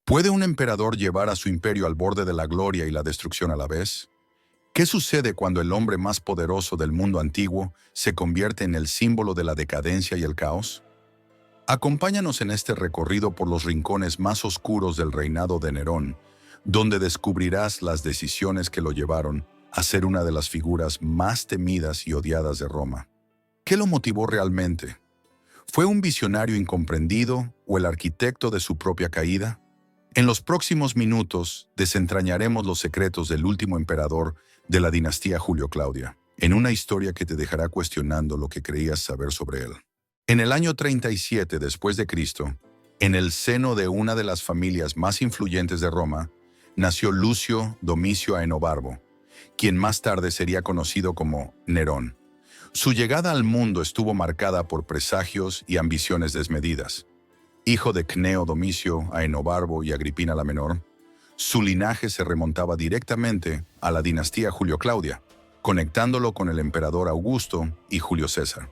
¿Puede un emperador llevar a su imperio al borde de la gloria y la destrucción a la vez? ¿Qué sucede cuando el hombre más poderoso del mundo antiguo se convierte en el símbolo de la decadencia y el caos? Acompáñanos en este recorrido por los rincones más oscuros del reinado de Nerón, donde descubrirás las decisiones que lo llevaron a ser una de las figuras más temidas y odiadas de Roma. ¿Qué lo motivó realmente? ¿Fue un visionario incomprendido o el arquitecto de su propia caída? En los próximos minutos desentrañaremos los secretos del último emperador de la dinastía Julio Claudia, en una historia que te dejará cuestionando lo que creías saber sobre él. En el año 37 después de Cristo, en el seno de una de las familias más influyentes de Roma, nació Lucio Domicio Aenobarbo, quien más tarde sería conocido como Nerón. Su llegada al mundo estuvo marcada por presagios y ambiciones desmedidas. Hijo de Cneo Domicio Aenobarbo y Agripina la Menor, su linaje se remontaba directamente a la dinastía Julio Claudia, conectándolo con el emperador Augusto y Julio César.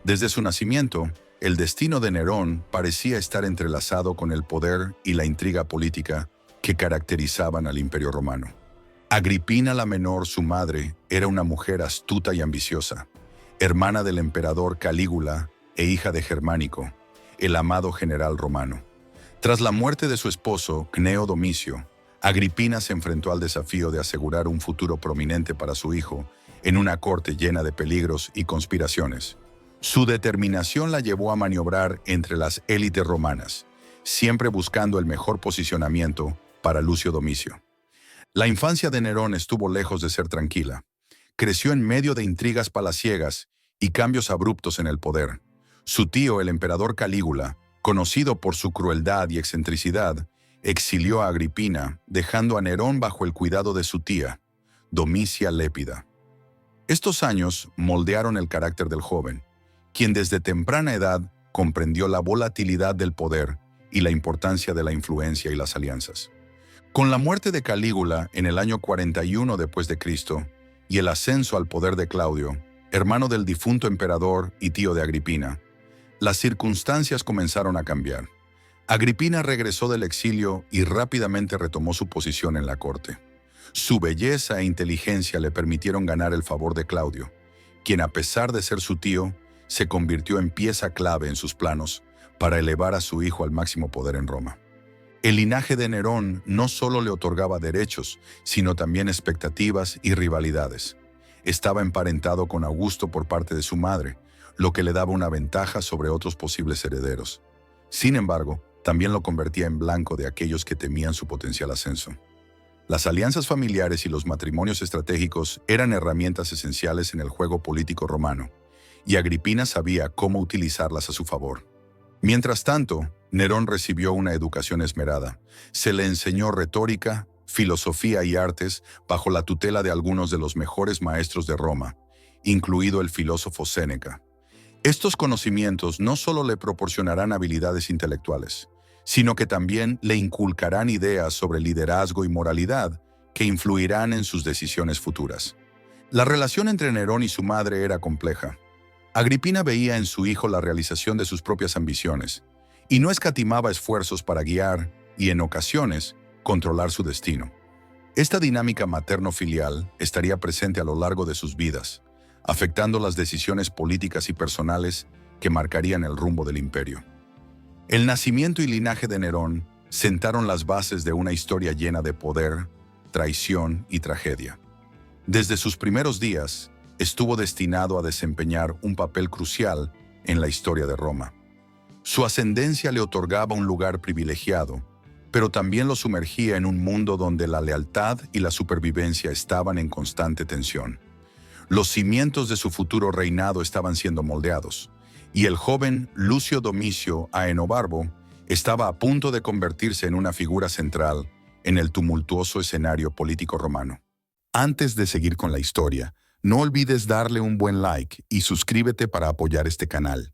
Desde su nacimiento, el destino de Nerón parecía estar entrelazado con el poder y la intriga política que caracterizaban al Imperio Romano. Agripina la Menor, su madre, era una mujer astuta y ambiciosa, hermana del emperador Calígula e hija de Germánico, el amado general romano. Tras la muerte de su esposo, Cneo Domicio, Agripina se enfrentó al desafío de asegurar un futuro prominente para su hijo en una corte llena de peligros y conspiraciones. Su determinación la llevó a maniobrar entre las élites romanas, siempre buscando el mejor posicionamiento para Lucio Domicio. La infancia de Nerón estuvo lejos de ser tranquila. Creció en medio de intrigas palaciegas y cambios abruptos en el poder. Su tío, el emperador Calígula, conocido por su crueldad y excentricidad, exilió a Agripina, dejando a Nerón bajo el cuidado de su tía, Domicia Lépida. Estos años moldearon el carácter del joven, quien desde temprana edad comprendió la volatilidad del poder y la importancia de la influencia y las alianzas. Con la muerte de Calígula en el año 41 después de Cristo y el ascenso al poder de Claudio, hermano del difunto emperador y tío de Agripina, las circunstancias comenzaron a cambiar. Agripina regresó del exilio y rápidamente retomó su posición en la corte. Su belleza e inteligencia le permitieron ganar el favor de Claudio, quien, a pesar de ser su tío, se convirtió en pieza clave en sus planos para elevar a su hijo al máximo poder en Roma. El linaje de Nerón no solo le otorgaba derechos, sino también expectativas y rivalidades. Estaba emparentado con Augusto por parte de su madre, lo que le daba una ventaja sobre otros posibles herederos. Sin embargo, también lo convertía en blanco de aquellos que temían su potencial ascenso. Las alianzas familiares y los matrimonios estratégicos eran herramientas esenciales en el juego político romano, y Agripina sabía cómo utilizarlas a su favor. Mientras tanto, Nerón recibió una educación esmerada. Se le enseñó retórica, filosofía y artes bajo la tutela de algunos de los mejores maestros de Roma, incluido el filósofo Séneca. Estos conocimientos no solo le proporcionarán habilidades intelectuales, sino que también le inculcarán ideas sobre liderazgo y moralidad que influirán en sus decisiones futuras. La relación entre Nerón y su madre era compleja. Agripina veía en su hijo la realización de sus propias ambiciones y no escatimaba esfuerzos para guiar y, en ocasiones, controlar su destino. Esta dinámica materno-filial estaría presente a lo largo de sus vidas, afectando las decisiones políticas y personales que marcarían el rumbo del imperio. El nacimiento y linaje de Nerón sentaron las bases de una historia llena de poder, traición y tragedia. Desde sus primeros días, estuvo destinado a desempeñar un papel crucial en la historia de Roma. Su ascendencia le otorgaba un lugar privilegiado, pero también lo sumergía en un mundo donde la lealtad y la supervivencia estaban en constante tensión. Los cimientos de su futuro reinado estaban siendo moldeados, y el joven Lucio Domicio Aenobarbo estaba a punto de convertirse en una figura central en el tumultuoso escenario político romano. Antes de seguir con la historia, no olvides darle un buen like y suscríbete para apoyar este canal.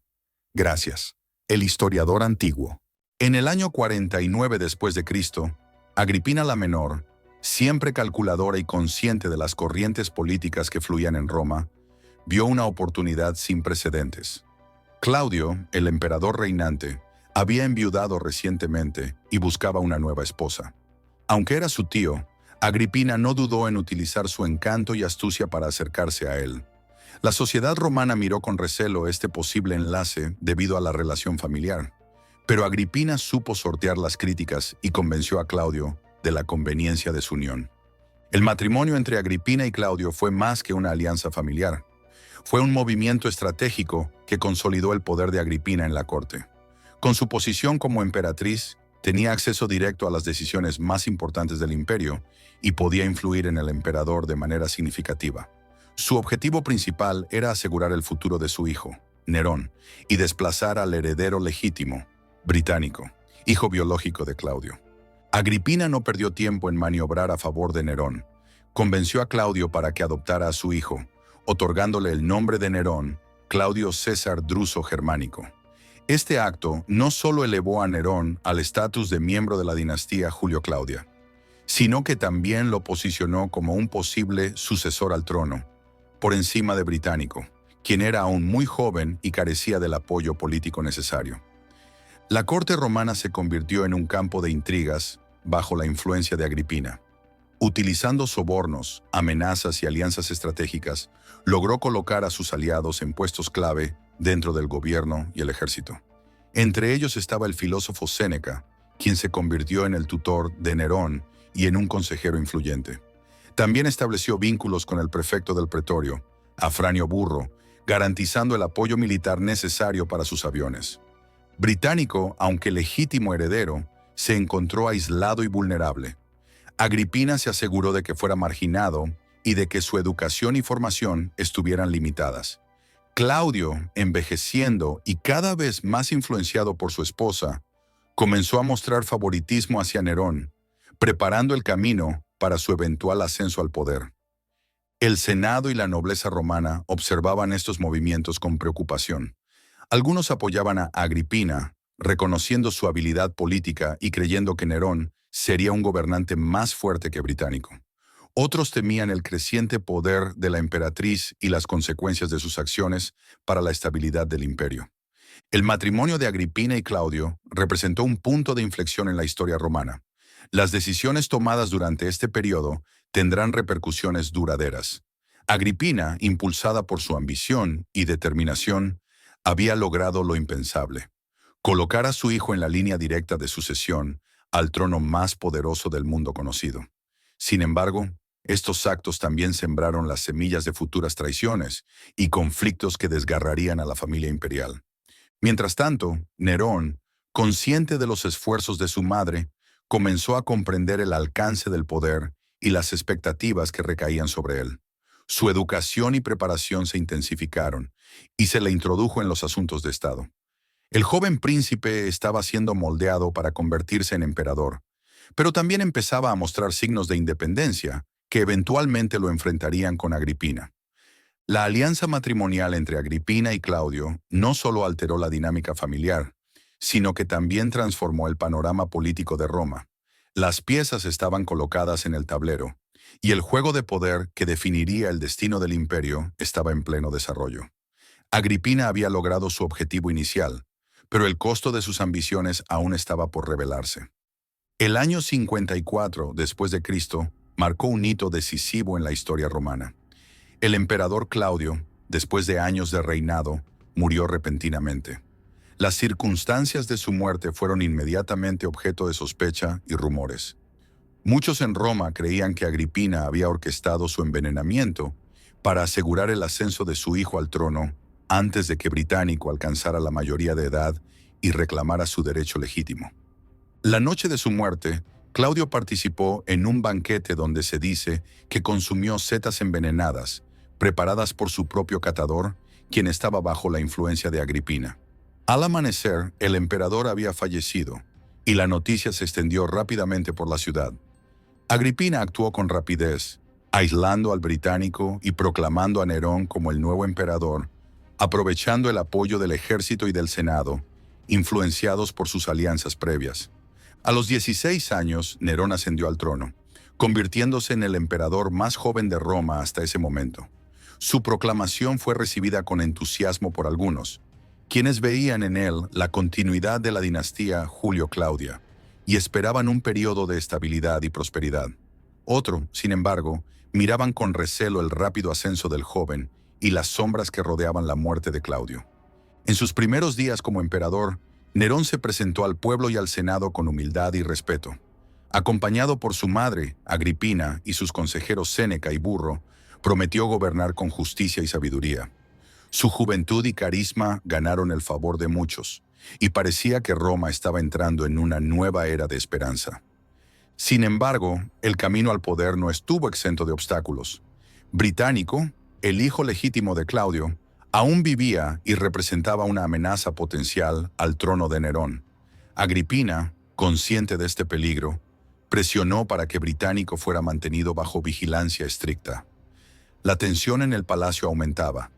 Gracias. El historiador antiguo. En el año 49 después de Cristo, Agripina la Menor, siempre calculadora y consciente de las corrientes políticas que fluían en Roma, vio una oportunidad sin precedentes. Claudio, el emperador reinante, Había enviudado recientemente y buscaba una nueva esposa. Aunque era su tío, Agripina no dudó en utilizar su encanto y astucia para acercarse a él. La sociedad romana miró con recelo este posible enlace debido a la relación familiar, pero Agripina supo sortear las críticas y convenció a Claudio de la conveniencia de su unión. El matrimonio entre Agripina y Claudio fue más que una alianza familiar. Fue un movimiento estratégico que consolidó el poder de Agripina en la corte. Con su posición como emperatriz, tenía acceso directo a las decisiones más importantes del imperio y podía influir en el emperador de manera significativa. Su objetivo principal era asegurar el futuro de su hijo, Nerón, y desplazar al heredero legítimo, Británico, hijo biológico de Claudio. Agripina no perdió tiempo en maniobrar a favor de Nerón. Convenció a Claudio para que adoptara a su hijo, otorgándole el nombre de Nerón, Claudio César Druso Germánico. Este acto no solo elevó a Nerón al estatus de miembro de la dinastía Julio-Claudia, sino que también lo posicionó como un posible sucesor al trono, por encima de Británico, quien era aún muy joven y carecía del apoyo político necesario. La corte romana se convirtió en un campo de intrigas bajo la influencia de Agripina. Utilizando sobornos, amenazas y alianzas estratégicas, logró colocar a sus aliados en puestos clave dentro del gobierno y el ejército. Entre ellos estaba el filósofo Séneca, quien se convirtió en el tutor de Nerón y en un consejero influyente. También estableció vínculos con el prefecto del pretorio, Afranio Burro, garantizando el apoyo militar necesario para sus aviones. Británico, aunque legítimo heredero, se encontró aislado y vulnerable. Agripina se aseguró de que fuera marginado y de que su educación y formación estuvieran limitadas. Claudio, envejeciendo y cada vez más influenciado por su esposa, comenzó a mostrar favoritismo hacia Nerón, preparando el camino para su eventual ascenso al poder. El Senado y la nobleza romana observaban estos movimientos con preocupación. Algunos apoyaban a Agripina, reconociendo su habilidad política y creyendo que Nerón sería un gobernante más fuerte que Británico. Otros temían el creciente poder de la emperatriz y las consecuencias de sus acciones para la estabilidad del imperio. El matrimonio de Agripina y Claudio representó un punto de inflexión en la historia romana. Las decisiones tomadas durante este periodo tendrán repercusiones duraderas. Agripina, impulsada por su ambición y determinación, había logrado lo impensable: colocar a su hijo en la línea directa de sucesión al trono más poderoso del mundo conocido. Sin embargo, estos actos también sembraron las semillas de futuras traiciones y conflictos que desgarrarían a la familia imperial. Mientras tanto, Nerón, consciente de los esfuerzos de su madre, comenzó a comprender el alcance del poder y las expectativas que recaían sobre él. Su educación y preparación se intensificaron y se le introdujo en los asuntos de Estado. El joven príncipe estaba siendo moldeado para convertirse en emperador, pero también empezaba a mostrar signos de independencia que eventualmente lo enfrentarían con Agripina. La alianza matrimonial entre Agripina y Claudio no solo alteró la dinámica familiar, sino que también transformó el panorama político de Roma. Las piezas estaban colocadas en el tablero, y el juego de poder que definiría el destino del imperio estaba en pleno desarrollo. Agripina había logrado su objetivo inicial, pero el costo de sus ambiciones aún estaba por revelarse. El año 54 después de Cristo marcó un hito decisivo en la historia romana. El emperador Claudio, después de años de reinado, murió repentinamente. Las circunstancias de su muerte fueron inmediatamente objeto de sospecha y rumores. Muchos en Roma creían que Agripina había orquestado su envenenamiento para asegurar el ascenso de su hijo al trono antes de que Británico alcanzara la mayoría de edad y reclamara su derecho legítimo. La noche de su muerte, Claudio participó en un banquete donde se dice que consumió setas envenenadas, preparadas por su propio catador, quien estaba bajo la influencia de Agripina. Al amanecer, el emperador había fallecido, y la noticia se extendió rápidamente por la ciudad. Agripina actuó con rapidez, aislando al británico y proclamando a Nerón como el nuevo emperador, aprovechando el apoyo del ejército y del Senado, influenciados por sus alianzas previas. A los 16 años, Nerón ascendió al trono, convirtiéndose en el emperador más joven de Roma hasta ese momento. Su proclamación fue recibida con entusiasmo por algunos, quienes veían en él la continuidad de la dinastía Julio-Claudia y esperaban un periodo de estabilidad y prosperidad. Otro, sin embargo, miraban con recelo el rápido ascenso del joven y las sombras que rodeaban la muerte de Claudio. En sus primeros días como emperador, Nerón se presentó al pueblo y al Senado con humildad y respeto. Acompañado por su madre, Agripina, y sus consejeros Séneca y Burro, prometió gobernar con justicia y sabiduría. Su juventud y carisma ganaron el favor de muchos, y parecía que Roma estaba entrando en una nueva era de esperanza. Sin embargo, el camino al poder no estuvo exento de obstáculos. Británico, el hijo legítimo de Claudio, aún vivía y representaba una amenaza potencial al trono de Nerón. Agripina, consciente de este peligro, presionó para que Británico fuera mantenido bajo vigilancia estricta. La tensión en el palacio aumentaba,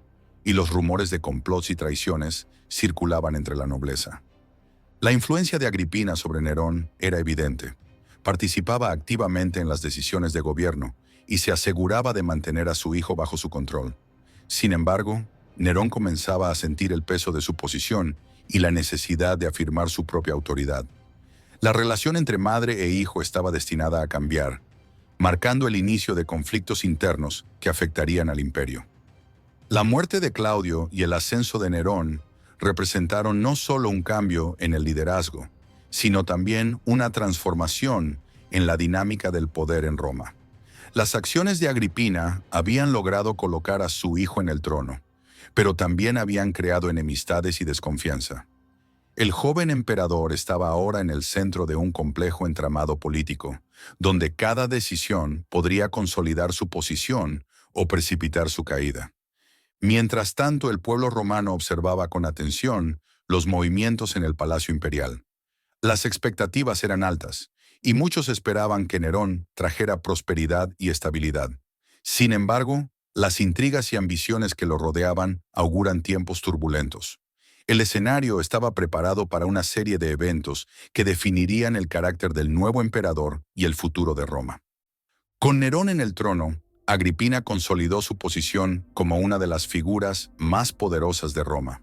y los rumores de complots y traiciones circulaban entre la nobleza. La influencia de Agripina sobre Nerón era evidente. Participaba activamente en las decisiones de gobierno y se aseguraba de mantener a su hijo bajo su control. Sin embargo, Nerón comenzaba a sentir el peso de su posición y la necesidad de afirmar su propia autoridad. La relación entre madre e hijo estaba destinada a cambiar, marcando el inicio de conflictos internos que afectarían al imperio. La muerte de Claudio y el ascenso de Nerón representaron no solo un cambio en el liderazgo, sino también una transformación en la dinámica del poder en Roma. Las acciones de Agripina habían logrado colocar a su hijo en el trono, pero también habían creado enemistades y desconfianza. El joven emperador estaba ahora en el centro de un complejo entramado político, donde cada decisión podría consolidar su posición o precipitar su caída. Mientras tanto, el pueblo romano observaba con atención los movimientos en el palacio imperial. Las expectativas eran altas, y muchos esperaban que Nerón trajera prosperidad y estabilidad. Sin embargo, las intrigas y ambiciones que lo rodeaban auguran tiempos turbulentos. El escenario estaba preparado para una serie de eventos que definirían el carácter del nuevo emperador y el futuro de Roma. Con Nerón en el trono, Agripina consolidó su posición como una de las figuras más poderosas de Roma.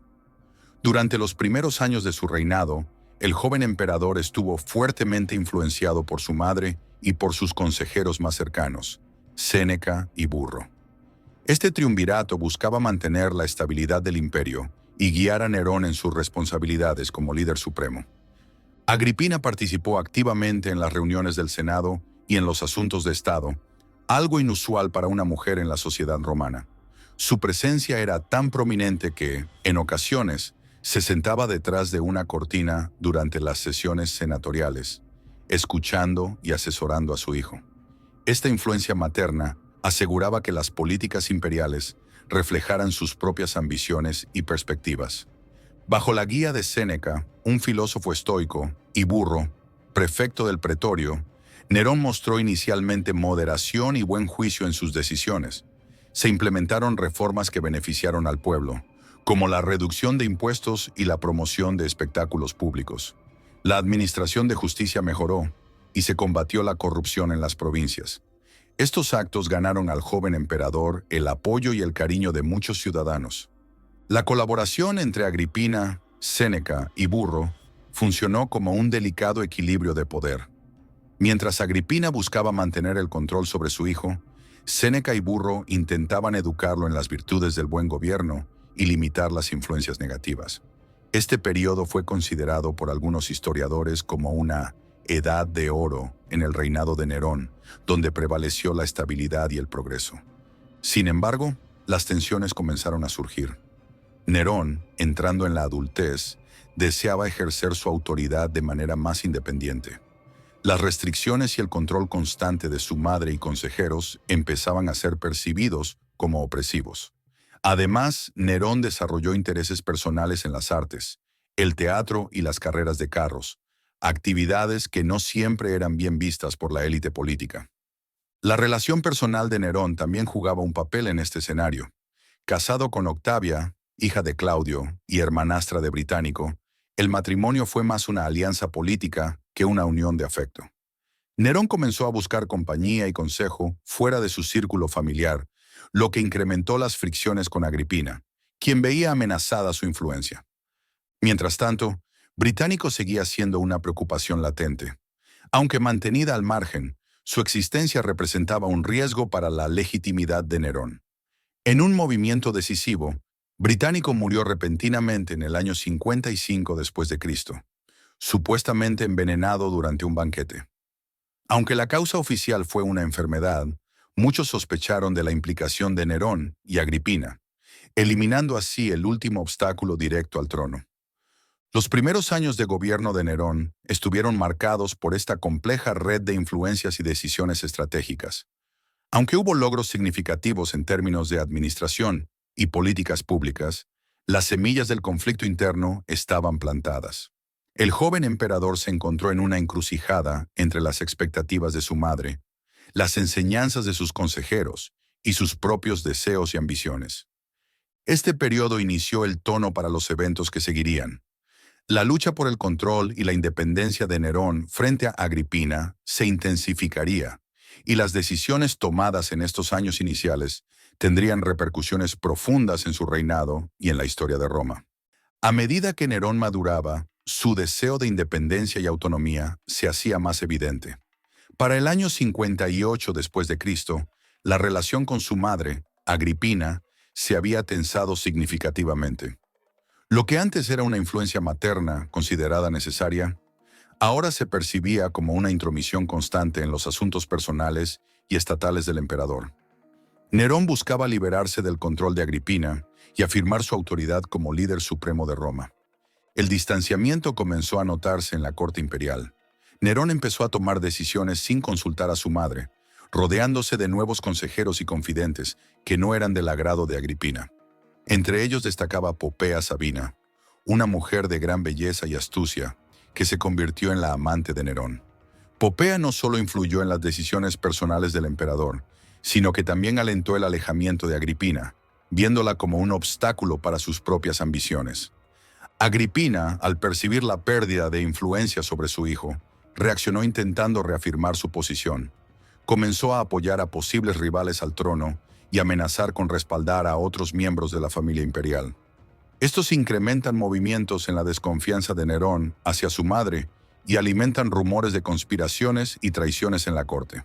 Durante los primeros años de su reinado, el joven emperador estuvo fuertemente influenciado por su madre y por sus consejeros más cercanos, Séneca y Burro. Este triunvirato buscaba mantener la estabilidad del imperio y guiar a Nerón en sus responsabilidades como líder supremo. Agripina participó activamente en las reuniones del Senado y en los asuntos de Estado, algo inusual para una mujer en la sociedad romana. Su presencia era tan prominente que, en ocasiones, se sentaba detrás de una cortina durante las sesiones senatoriales, escuchando y asesorando a su hijo. Esta influencia materna aseguraba que las políticas imperiales reflejaran sus propias ambiciones y perspectivas. Bajo la guía de Séneca, un filósofo estoico, y Burro, prefecto del pretorio, Nerón mostró inicialmente moderación y buen juicio en sus decisiones. Se implementaron reformas que beneficiaron al pueblo, como la reducción de impuestos y la promoción de espectáculos públicos. La administración de justicia mejoró y se combatió la corrupción en las provincias. Estos actos ganaron al joven emperador el apoyo y el cariño de muchos ciudadanos. La colaboración entre Agripina, Séneca y Burro funcionó como un delicado equilibrio de poder. Mientras Agripina buscaba mantener el control sobre su hijo, Séneca y Burro intentaban educarlo en las virtudes del buen gobierno y limitar las influencias negativas. Este periodo fue considerado por algunos historiadores como una edad de oro en el reinado de Nerón, donde prevaleció la estabilidad y el progreso. Sin embargo, las tensiones comenzaron a surgir. Nerón, entrando en la adultez, deseaba ejercer su autoridad de manera más independiente. Las restricciones y el control constante de su madre y consejeros empezaban a ser percibidos como opresivos. Además, Nerón desarrolló intereses personales en las artes, el teatro y las carreras de carros, actividades que no siempre eran bien vistas por la élite política. La relación personal de Nerón también jugaba un papel en este escenario. Casado con Octavia, hija de Claudio y hermanastra de Británico, el matrimonio fue más una alianza política que una unión de afecto. Nerón comenzó a buscar compañía y consejo fuera de su círculo familiar, lo que incrementó las fricciones con Agripina, quien veía amenazada su influencia. Mientras tanto, Británico seguía siendo una preocupación latente. Aunque mantenida al margen, su existencia representaba un riesgo para la legitimidad de Nerón. En un movimiento decisivo, Británico murió repentinamente en el año 55 después de Cristo, supuestamente envenenado durante un banquete. Aunque la causa oficial fue una enfermedad, muchos sospecharon de la implicación de Nerón y Agripina, eliminando así el último obstáculo directo al trono. Los primeros años de gobierno de Nerón estuvieron marcados por esta compleja red de influencias y decisiones estratégicas. Aunque hubo logros significativos en términos de administración y políticas públicas, las semillas del conflicto interno estaban plantadas. El joven emperador se encontró en una encrucijada entre las expectativas de su madre, las enseñanzas de sus consejeros y sus propios deseos y ambiciones. Este periodo inició el tono para los eventos que seguirían. La lucha por el control y la independencia de Nerón frente a Agripina se intensificaría, y las decisiones tomadas en estos años iniciales tendrían repercusiones profundas en su reinado y en la historia de Roma. A medida que Nerón maduraba, su deseo de independencia y autonomía se hacía más evidente. Para el año 58 después de Cristo, la relación con su madre, Agripina, se había tensado significativamente. Lo que antes era una influencia materna considerada necesaria, ahora se percibía como una intromisión constante en los asuntos personales y estatales del emperador. Nerón buscaba liberarse del control de Agripina y afirmar su autoridad como líder supremo de Roma. El distanciamiento comenzó a notarse en la corte imperial. Nerón empezó a tomar decisiones sin consultar a su madre, rodeándose de nuevos consejeros y confidentes que no eran del agrado de Agripina. Entre ellos destacaba Popea Sabina, una mujer de gran belleza y astucia, que se convirtió en la amante de Nerón. Popea no solo influyó en las decisiones personales del emperador, sino que también alentó el alejamiento de Agripina, viéndola como un obstáculo para sus propias ambiciones. Agripina, al percibir la pérdida de influencia sobre su hijo, reaccionó intentando reafirmar su posición. Comenzó a apoyar a posibles rivales al trono y amenazar con respaldar a otros miembros de la familia imperial. Estos incrementan movimientos en la desconfianza de Nerón hacia su madre y alimentan rumores de conspiraciones y traiciones en la corte.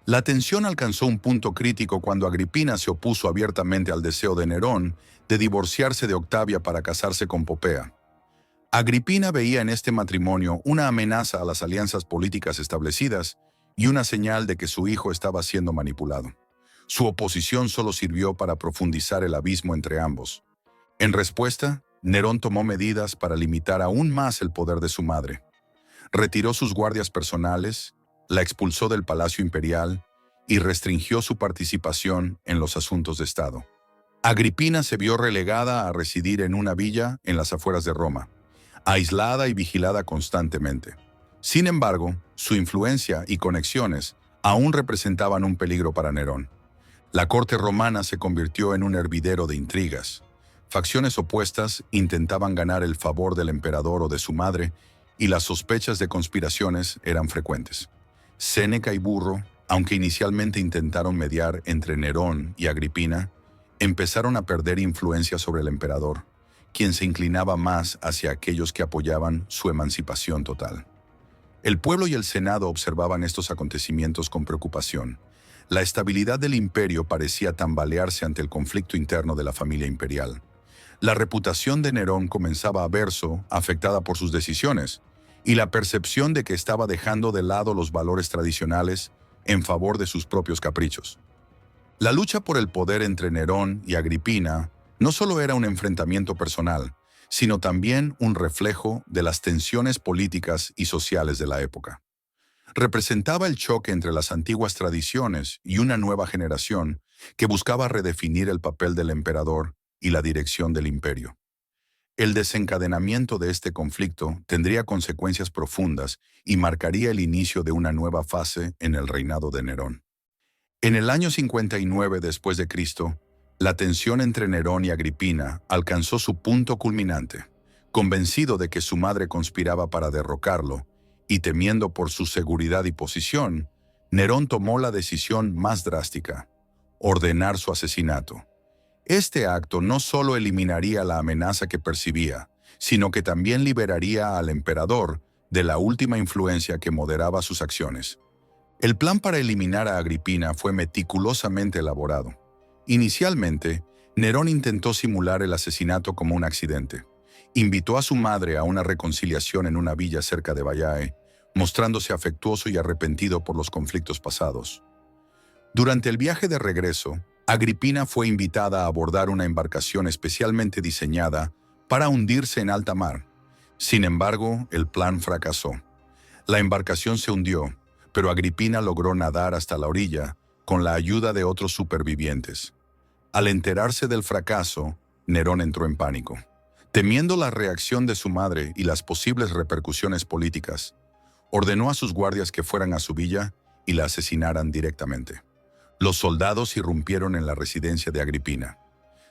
La tensión alcanzó un punto crítico cuando Agripina se opuso abiertamente al deseo de Nerón de divorciarse de Octavia para casarse con Popea. Agripina veía en este matrimonio una amenaza a las alianzas políticas establecidas y una señal de que su hijo estaba siendo manipulado. Su oposición solo sirvió para profundizar el abismo entre ambos. En respuesta, Nerón tomó medidas para limitar aún más el poder de su madre. Retiró sus guardias personales, la expulsó del palacio imperial y restringió su participación en los asuntos de Estado. Agripina se vio relegada a residir en una villa en las afueras de Roma, aislada y vigilada constantemente. Sin embargo, su influencia y conexiones aún representaban un peligro para Nerón. La corte romana se convirtió en un hervidero de intrigas. Facciones opuestas intentaban ganar el favor del emperador o de su madre, y las sospechas de conspiraciones eran frecuentes. Séneca y Burro, aunque inicialmente intentaron mediar entre Nerón y Agripina, empezaron a perder influencia sobre el emperador, quien se inclinaba más hacia aquellos que apoyaban su emancipación total. El pueblo y el Senado observaban estos acontecimientos con preocupación. La estabilidad del imperio parecía tambalearse ante el conflicto interno de la familia imperial. La reputación de Nerón comenzaba a verse afectada por sus decisiones, y la percepción de que estaba dejando de lado los valores tradicionales en favor de sus propios caprichos. La lucha por el poder entre Nerón y Agripina no solo era un enfrentamiento personal, sino también un reflejo de las tensiones políticas y sociales de la época. Representaba el choque entre las antiguas tradiciones y una nueva generación que buscaba redefinir el papel del emperador y la dirección del imperio. El desencadenamiento de este conflicto tendría consecuencias profundas y marcaría el inicio de una nueva fase en el reinado de Nerón. En el año 59 después de Cristo, la tensión entre Nerón y Agripina alcanzó su punto culminante. Convencido de que su madre conspiraba para derrocarlo y temiendo por su seguridad y posición, Nerón tomó la decisión más drástica: ordenar su asesinato. Este acto no solo eliminaría la amenaza que percibía, sino que también liberaría al emperador de la última influencia que moderaba sus acciones. El plan para eliminar a Agripina fue meticulosamente elaborado. Inicialmente, Nerón intentó simular el asesinato como un accidente. Invitó a su madre a una reconciliación en una villa cerca de Baiae, mostrándose afectuoso y arrepentido por los conflictos pasados. Durante el viaje de regreso, Agripina fue invitada a abordar una embarcación especialmente diseñada para hundirse en alta mar. Sin embargo, el plan fracasó. La embarcación se hundió, pero Agripina logró nadar hasta la orilla con la ayuda de otros supervivientes. Al enterarse del fracaso, Nerón entró en pánico. Temiendo la reacción de su madre y las posibles repercusiones políticas, ordenó a sus guardias que fueran a su villa y la asesinaran directamente. Los soldados irrumpieron en la residencia de Agripina.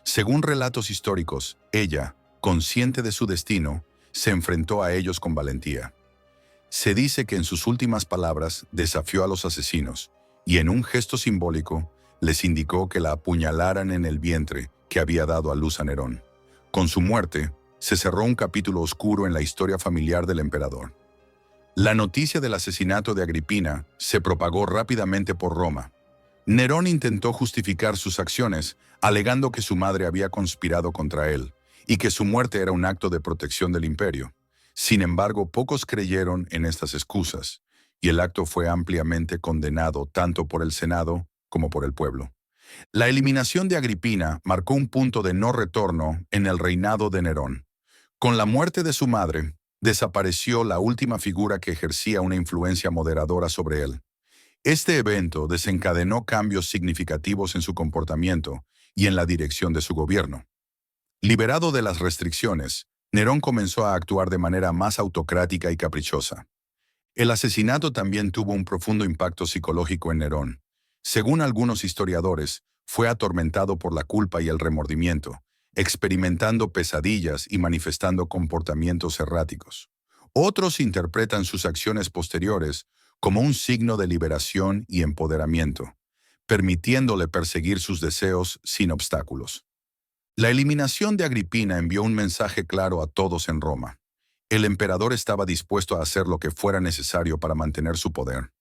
Según relatos históricos, ella, consciente de su destino, se enfrentó a ellos con valentía. Se dice que en sus últimas palabras desafió a los asesinos y en un gesto simbólico les indicó que la apuñalaran en el vientre que había dado a luz a Nerón. Con su muerte, se cerró un capítulo oscuro en la historia familiar del emperador. La noticia del asesinato de Agripina se propagó rápidamente por Roma. Nerón intentó justificar sus acciones, alegando que su madre había conspirado contra él y que su muerte era un acto de protección del imperio. Sin embargo, pocos creyeron en estas excusas, y el acto fue ampliamente condenado tanto por el Senado como por el pueblo. La eliminación de Agripina marcó un punto de no retorno en el reinado de Nerón. Con la muerte de su madre, desapareció la última figura que ejercía una influencia moderadora sobre él. Este evento desencadenó cambios significativos en su comportamiento y en la dirección de su gobierno. Liberado de las restricciones, Nerón comenzó a actuar de manera más autocrática y caprichosa. El asesinato también tuvo un profundo impacto psicológico en Nerón. Según algunos historiadores, fue atormentado por la culpa y el remordimiento, experimentando pesadillas y manifestando comportamientos erráticos. Otros interpretan sus acciones posteriores como un signo de liberación y empoderamiento, permitiéndole perseguir sus deseos sin obstáculos. La eliminación de Agripina envió un mensaje claro a todos en Roma. El emperador estaba dispuesto a hacer lo que fuera necesario para mantener su poder.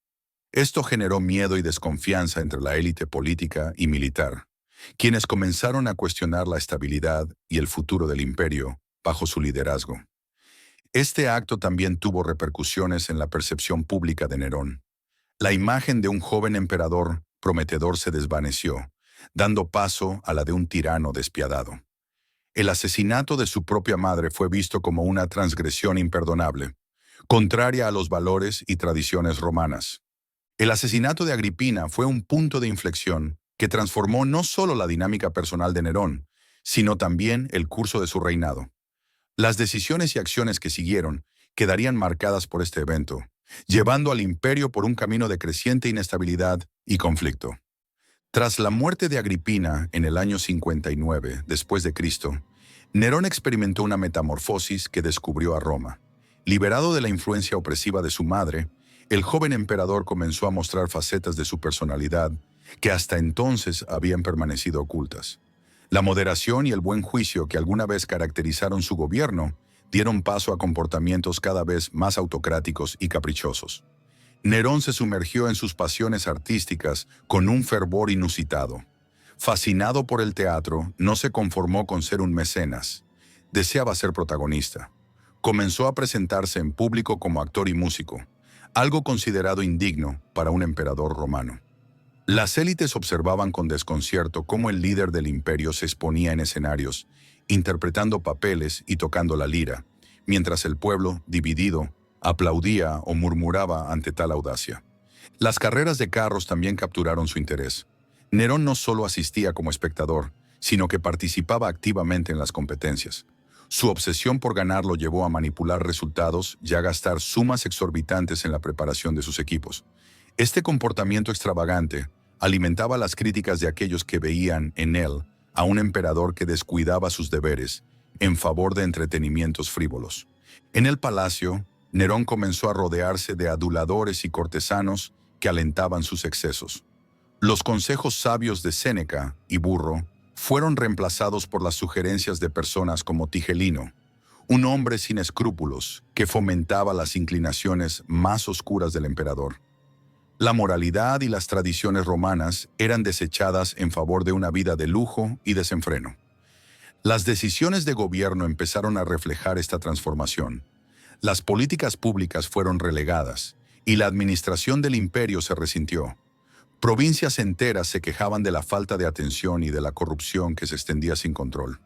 Esto generó miedo y desconfianza entre la élite política y militar, quienes comenzaron a cuestionar la estabilidad y el futuro del imperio bajo su liderazgo. Este acto también tuvo repercusiones en la percepción pública de Nerón. La imagen de un joven emperador prometedor se desvaneció, dando paso a la de un tirano despiadado. El asesinato de su propia madre fue visto como una transgresión imperdonable, contraria a los valores y tradiciones romanas. El asesinato de Agripina fue un punto de inflexión que transformó no solo la dinámica personal de Nerón, sino también el curso de su reinado. Las decisiones y acciones que siguieron quedarían marcadas por este evento, llevando al imperio por un camino de creciente inestabilidad y conflicto. Tras la muerte de Agripina en el año 59 después de Cristo, Nerón experimentó una metamorfosis que descubrió a Roma. Liberado de la influencia opresiva de su madre, el joven emperador comenzó a mostrar facetas de su personalidad que hasta entonces habían permanecido ocultas. La moderación y el buen juicio que alguna vez caracterizaron su gobierno dieron paso a comportamientos cada vez más autocráticos y caprichosos. Nerón se sumergió en sus pasiones artísticas con un fervor inusitado. Fascinado por el teatro, no se conformó con ser un mecenas. Deseaba ser protagonista. Comenzó a presentarse en público como actor y músico, algo considerado indigno para un emperador romano. Las élites observaban con desconcierto cómo el líder del imperio se exponía en escenarios, interpretando papeles y tocando la lira, mientras el pueblo, dividido, aplaudía o murmuraba ante tal audacia. Las carreras de carros también capturaron su interés. Nerón no solo asistía como espectador, sino que participaba activamente en las competencias. Su obsesión por ganar lo llevó a manipular resultados y a gastar sumas exorbitantes en la preparación de sus equipos. Este comportamiento extravagante alimentaba las críticas de aquellos que veían en él a un emperador que descuidaba sus deberes en favor de entretenimientos frívolos. En el palacio, Nerón comenzó a rodearse de aduladores y cortesanos que alentaban sus excesos. Los consejos sabios de Séneca y Burro fueron reemplazados por las sugerencias de personas como Tigelino, un hombre sin escrúpulos que fomentaba las inclinaciones más oscuras del emperador. La moralidad y las tradiciones romanas eran desechadas en favor de una vida de lujo y desenfreno. Las decisiones de gobierno empezaron a reflejar esta transformación. Las políticas públicas fueron relegadas y la administración del imperio se resintió. Provincias enteras se quejaban de la falta de atención y de la corrupción que se extendía sin control.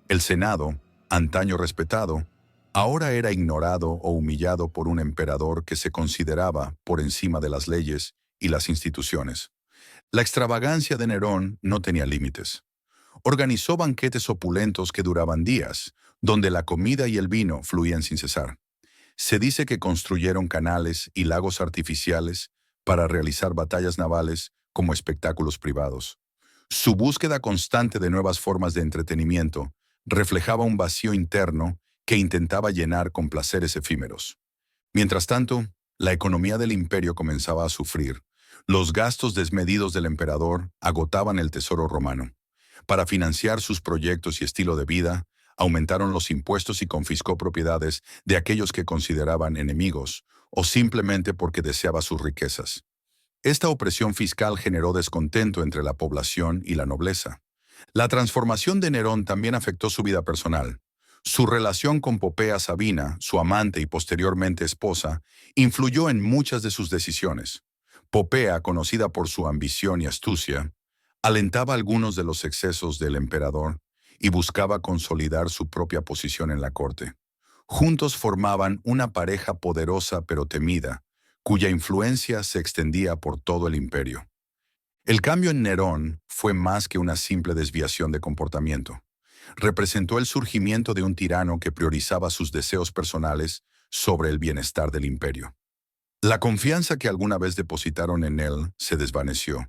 El Senado, antaño respetado, ahora era ignorado o humillado por un emperador que se consideraba por encima de las leyes y las instituciones. La extravagancia de Nerón no tenía límites. Organizó banquetes opulentos que duraban días, donde la comida y el vino fluían sin cesar. Se dice que construyeron canales y lagos artificiales para realizar batallas navales como espectáculos privados. Su búsqueda constante de nuevas formas de entretenimiento reflejaba un vacío interno que intentaba llenar con placeres efímeros. Mientras tanto, la economía del imperio comenzaba a sufrir. Los gastos desmedidos del emperador agotaban el tesoro romano. Para financiar sus proyectos y estilo de vida, aumentaron los impuestos y confiscó propiedades de aquellos que consideraban enemigos o simplemente porque deseaba sus riquezas. Esta opresión fiscal generó descontento entre la población y la nobleza. La transformación de Nerón también afectó su vida personal. Su relación con Popea Sabina, su amante y posteriormente esposa, influyó en muchas de sus decisiones. Popea, conocida por su ambición y astucia, alentaba algunos de los excesos del emperador y buscaba consolidar su propia posición en la corte. Juntos formaban una pareja poderosa pero temida, cuya influencia se extendía por todo el imperio. El cambio en Nerón fue más que una simple desviación de comportamiento. Representó el surgimiento de un tirano que priorizaba sus deseos personales sobre el bienestar del imperio. La confianza que alguna vez depositaron en él se desvaneció,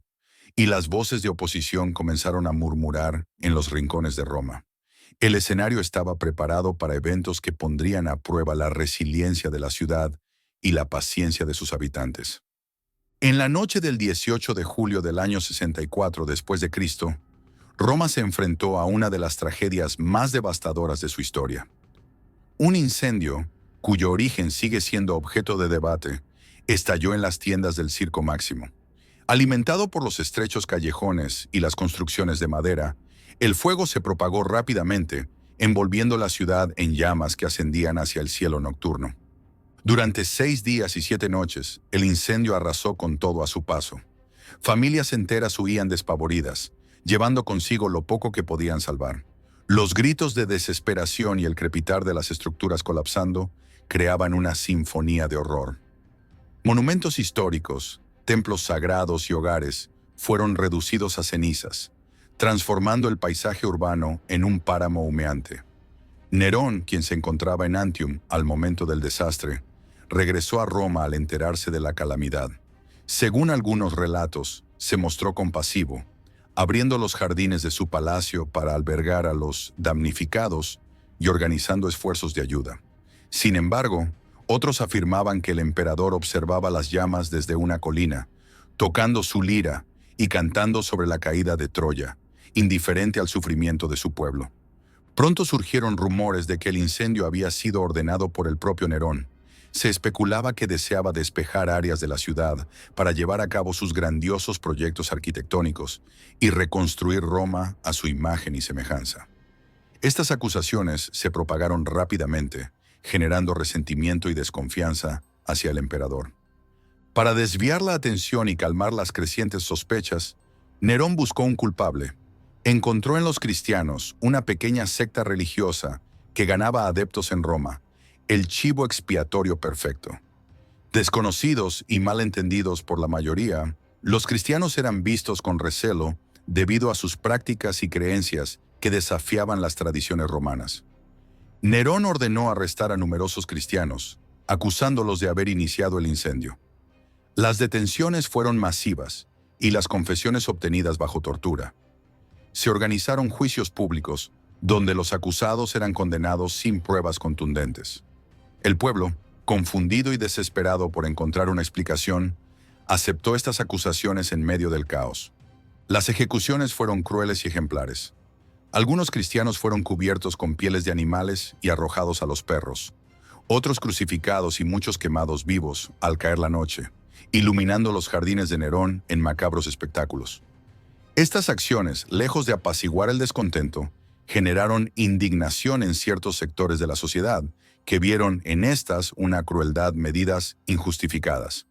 y las voces de oposición comenzaron a murmurar en los rincones de Roma. El escenario estaba preparado para eventos que pondrían a prueba la resiliencia de la ciudad y la paciencia de sus habitantes. En la noche del 18 de julio del año 64 después de Cristo, Roma se enfrentó a una de las tragedias más devastadoras de su historia. Un incendio, cuyo origen sigue siendo objeto de debate, estalló en las tiendas del Circo Máximo. Alimentado por los estrechos callejones y las construcciones de madera, el fuego se propagó rápidamente, envolviendo la ciudad en llamas que ascendían hacia el cielo nocturno. Durante 6 días y 7 noches, el incendio arrasó con todo a su paso. Familias enteras huían despavoridas, llevando consigo lo poco que podían salvar. Los gritos de desesperación y el crepitar de las estructuras colapsando creaban una sinfonía de horror. Monumentos históricos, templos sagrados y hogares fueron reducidos a cenizas, transformando el paisaje urbano en un páramo humeante. Nerón, quien se encontraba en Antium al momento del desastre, regresó a Roma al enterarse de la calamidad. Según algunos relatos, se mostró compasivo, abriendo los jardines de su palacio para albergar a los damnificados y organizando esfuerzos de ayuda. Sin embargo, otros afirmaban que el emperador observaba las llamas desde una colina, tocando su lira y cantando sobre la caída de Troya, indiferente al sufrimiento de su pueblo. Pronto surgieron rumores de que el incendio había sido ordenado por el propio Nerón. Se especulaba que deseaba despejar áreas de la ciudad para llevar a cabo sus grandiosos proyectos arquitectónicos y reconstruir Roma a su imagen y semejanza. Estas acusaciones se propagaron rápidamente, generando resentimiento y desconfianza hacia el emperador. Para desviar la atención y calmar las crecientes sospechas, Nerón buscó un culpable. Encontró en los cristianos una pequeña secta religiosa que ganaba adeptos en Roma, el chivo expiatorio perfecto. Desconocidos y mal entendidos por la mayoría, los cristianos eran vistos con recelo debido a sus prácticas y creencias que desafiaban las tradiciones romanas. Nerón ordenó arrestar a numerosos cristianos, acusándolos de haber iniciado el incendio. Las detenciones fueron masivas y las confesiones obtenidas bajo tortura. Se organizaron juicios públicos, donde los acusados eran condenados sin pruebas contundentes. El pueblo, confundido y desesperado por encontrar una explicación, aceptó estas acusaciones en medio del caos. Las ejecuciones fueron crueles y ejemplares. Algunos cristianos fueron cubiertos con pieles de animales y arrojados a los perros, otros crucificados y muchos quemados vivos al caer la noche, iluminando los jardines de Nerón en macabros espectáculos. Estas acciones, lejos de apaciguar el descontento, generaron indignación en ciertos sectores de la sociedad, que vieron en estas una crueldad, medidas injustificadas.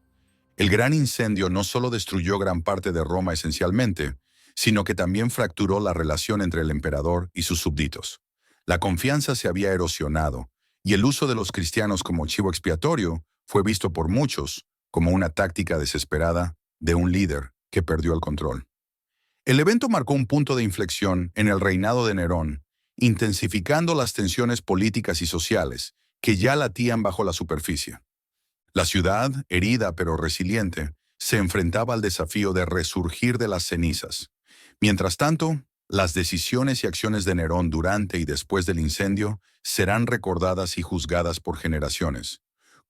El gran incendio no solo destruyó gran parte de Roma esencialmente, sino que también fracturó la relación entre el emperador y sus súbditos. La confianza se había erosionado, y el uso de los cristianos como chivo expiatorio fue visto por muchos como una táctica desesperada de un líder que perdió el control. El evento marcó un punto de inflexión en el reinado de Nerón, intensificando las tensiones políticas y sociales que ya latían bajo la superficie. La ciudad, herida pero resiliente, se enfrentaba al desafío de resurgir de las cenizas. Mientras tanto, las decisiones y acciones de Nerón durante y después del incendio serán recordadas y juzgadas por generaciones,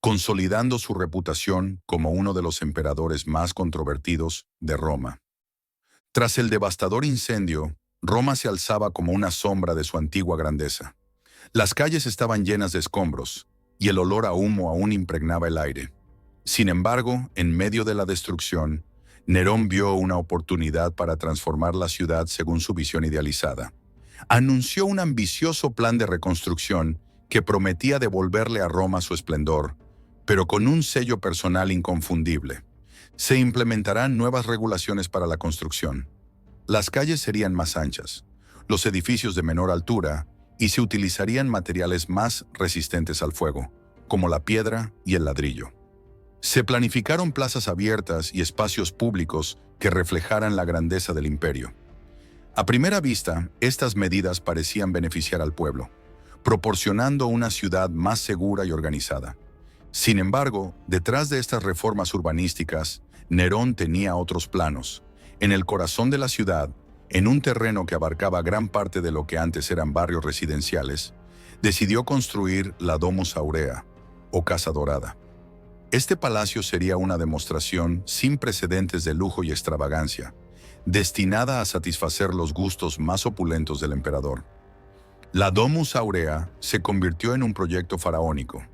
consolidando su reputación como uno de los emperadores más controvertidos de Roma. Tras el devastador incendio, Roma se alzaba como una sombra de su antigua grandeza. Las calles estaban llenas de escombros, y el olor a humo aún impregnaba el aire. Sin embargo, en medio de la destrucción, Nerón vio una oportunidad para transformar la ciudad según su visión idealizada. Anunció un ambicioso plan de reconstrucción que prometía devolverle a Roma su esplendor, pero con un sello personal inconfundible. Se implementarán nuevas regulaciones para la construcción. Las calles serían más anchas, los edificios de menor altura, y se utilizarían materiales más resistentes al fuego, como la piedra y el ladrillo. Se planificaron plazas abiertas y espacios públicos que reflejaran la grandeza del imperio. A primera vista, estas medidas parecían beneficiar al pueblo, proporcionando una ciudad más segura y organizada. Sin embargo, detrás de estas reformas urbanísticas, Nerón tenía otros planos. En el corazón de la ciudad, en un terreno que abarcaba gran parte de lo que antes eran barrios residenciales, decidió construir la Domus Aurea, o Casa Dorada. Este palacio sería una demostración sin precedentes de lujo y extravagancia, destinada a satisfacer los gustos más opulentos del emperador. La Domus Aurea se convirtió en un proyecto faraónico.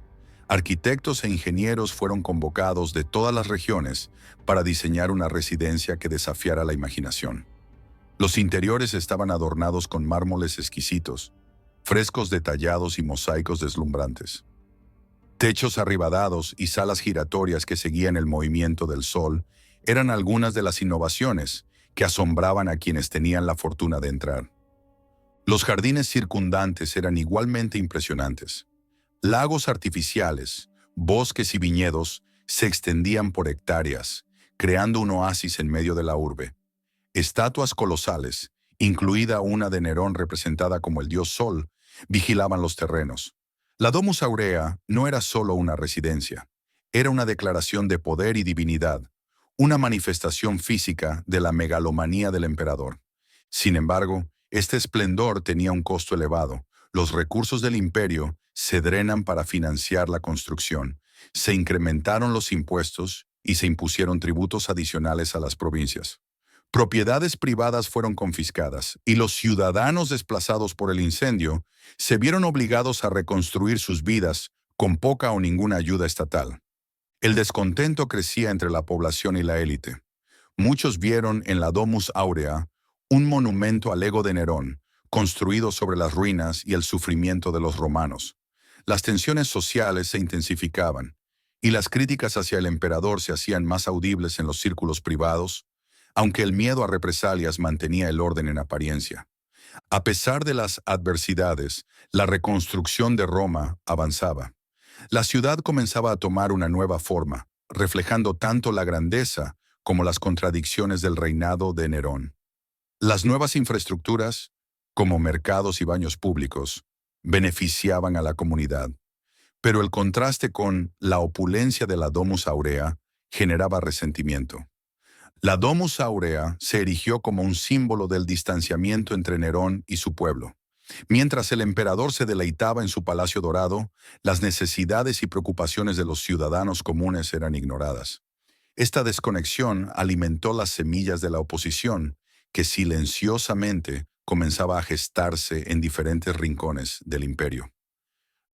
Arquitectos e ingenieros fueron convocados de todas las regiones para diseñar una residencia que desafiara la imaginación. Los interiores estaban adornados con mármoles exquisitos, frescos detallados y mosaicos deslumbrantes. Techos arribadados y salas giratorias que seguían el movimiento del sol eran algunas de las innovaciones que asombraban a quienes tenían la fortuna de entrar. Los jardines circundantes eran igualmente impresionantes. Lagos artificiales, bosques y viñedos se extendían por hectáreas, creando un oasis en medio de la urbe. Estatuas colosales, incluida una de Nerón representada como el dios Sol, vigilaban los terrenos. La Domus Aurea no era solo una residencia, era una declaración de poder y divinidad, una manifestación física de la megalomanía del emperador. Sin embargo, este esplendor tenía un costo elevado. Los recursos del imperio se drenan para financiar la construcción. Se incrementaron los impuestos y se impusieron tributos adicionales a las provincias. Propiedades privadas fueron confiscadas y los ciudadanos desplazados por el incendio se vieron obligados a reconstruir sus vidas con poca o ninguna ayuda estatal. El descontento crecía entre la población y la élite. Muchos vieron en la Domus Aurea un monumento al ego de Nerón, construido sobre las ruinas y el sufrimiento de los romanos. Las tensiones sociales se intensificaban y las críticas hacia el emperador se hacían más audibles en los círculos privados, aunque el miedo a represalias mantenía el orden en apariencia. A pesar de las adversidades, la reconstrucción de Roma avanzaba. La ciudad comenzaba a tomar una nueva forma, reflejando tanto la grandeza como las contradicciones del reinado de Nerón. Las nuevas infraestructuras, como mercados y baños públicos, beneficiaban a la comunidad, pero el contraste con la opulencia de la Domus Aurea generaba resentimiento. La Domus Aurea se erigió como un símbolo del distanciamiento entre Nerón y su pueblo. Mientras el emperador se deleitaba en su palacio dorado, las necesidades y preocupaciones de los ciudadanos comunes eran ignoradas. Esta desconexión alimentó las semillas de la oposición, que silenciosamente comenzaba a gestarse en diferentes rincones del imperio.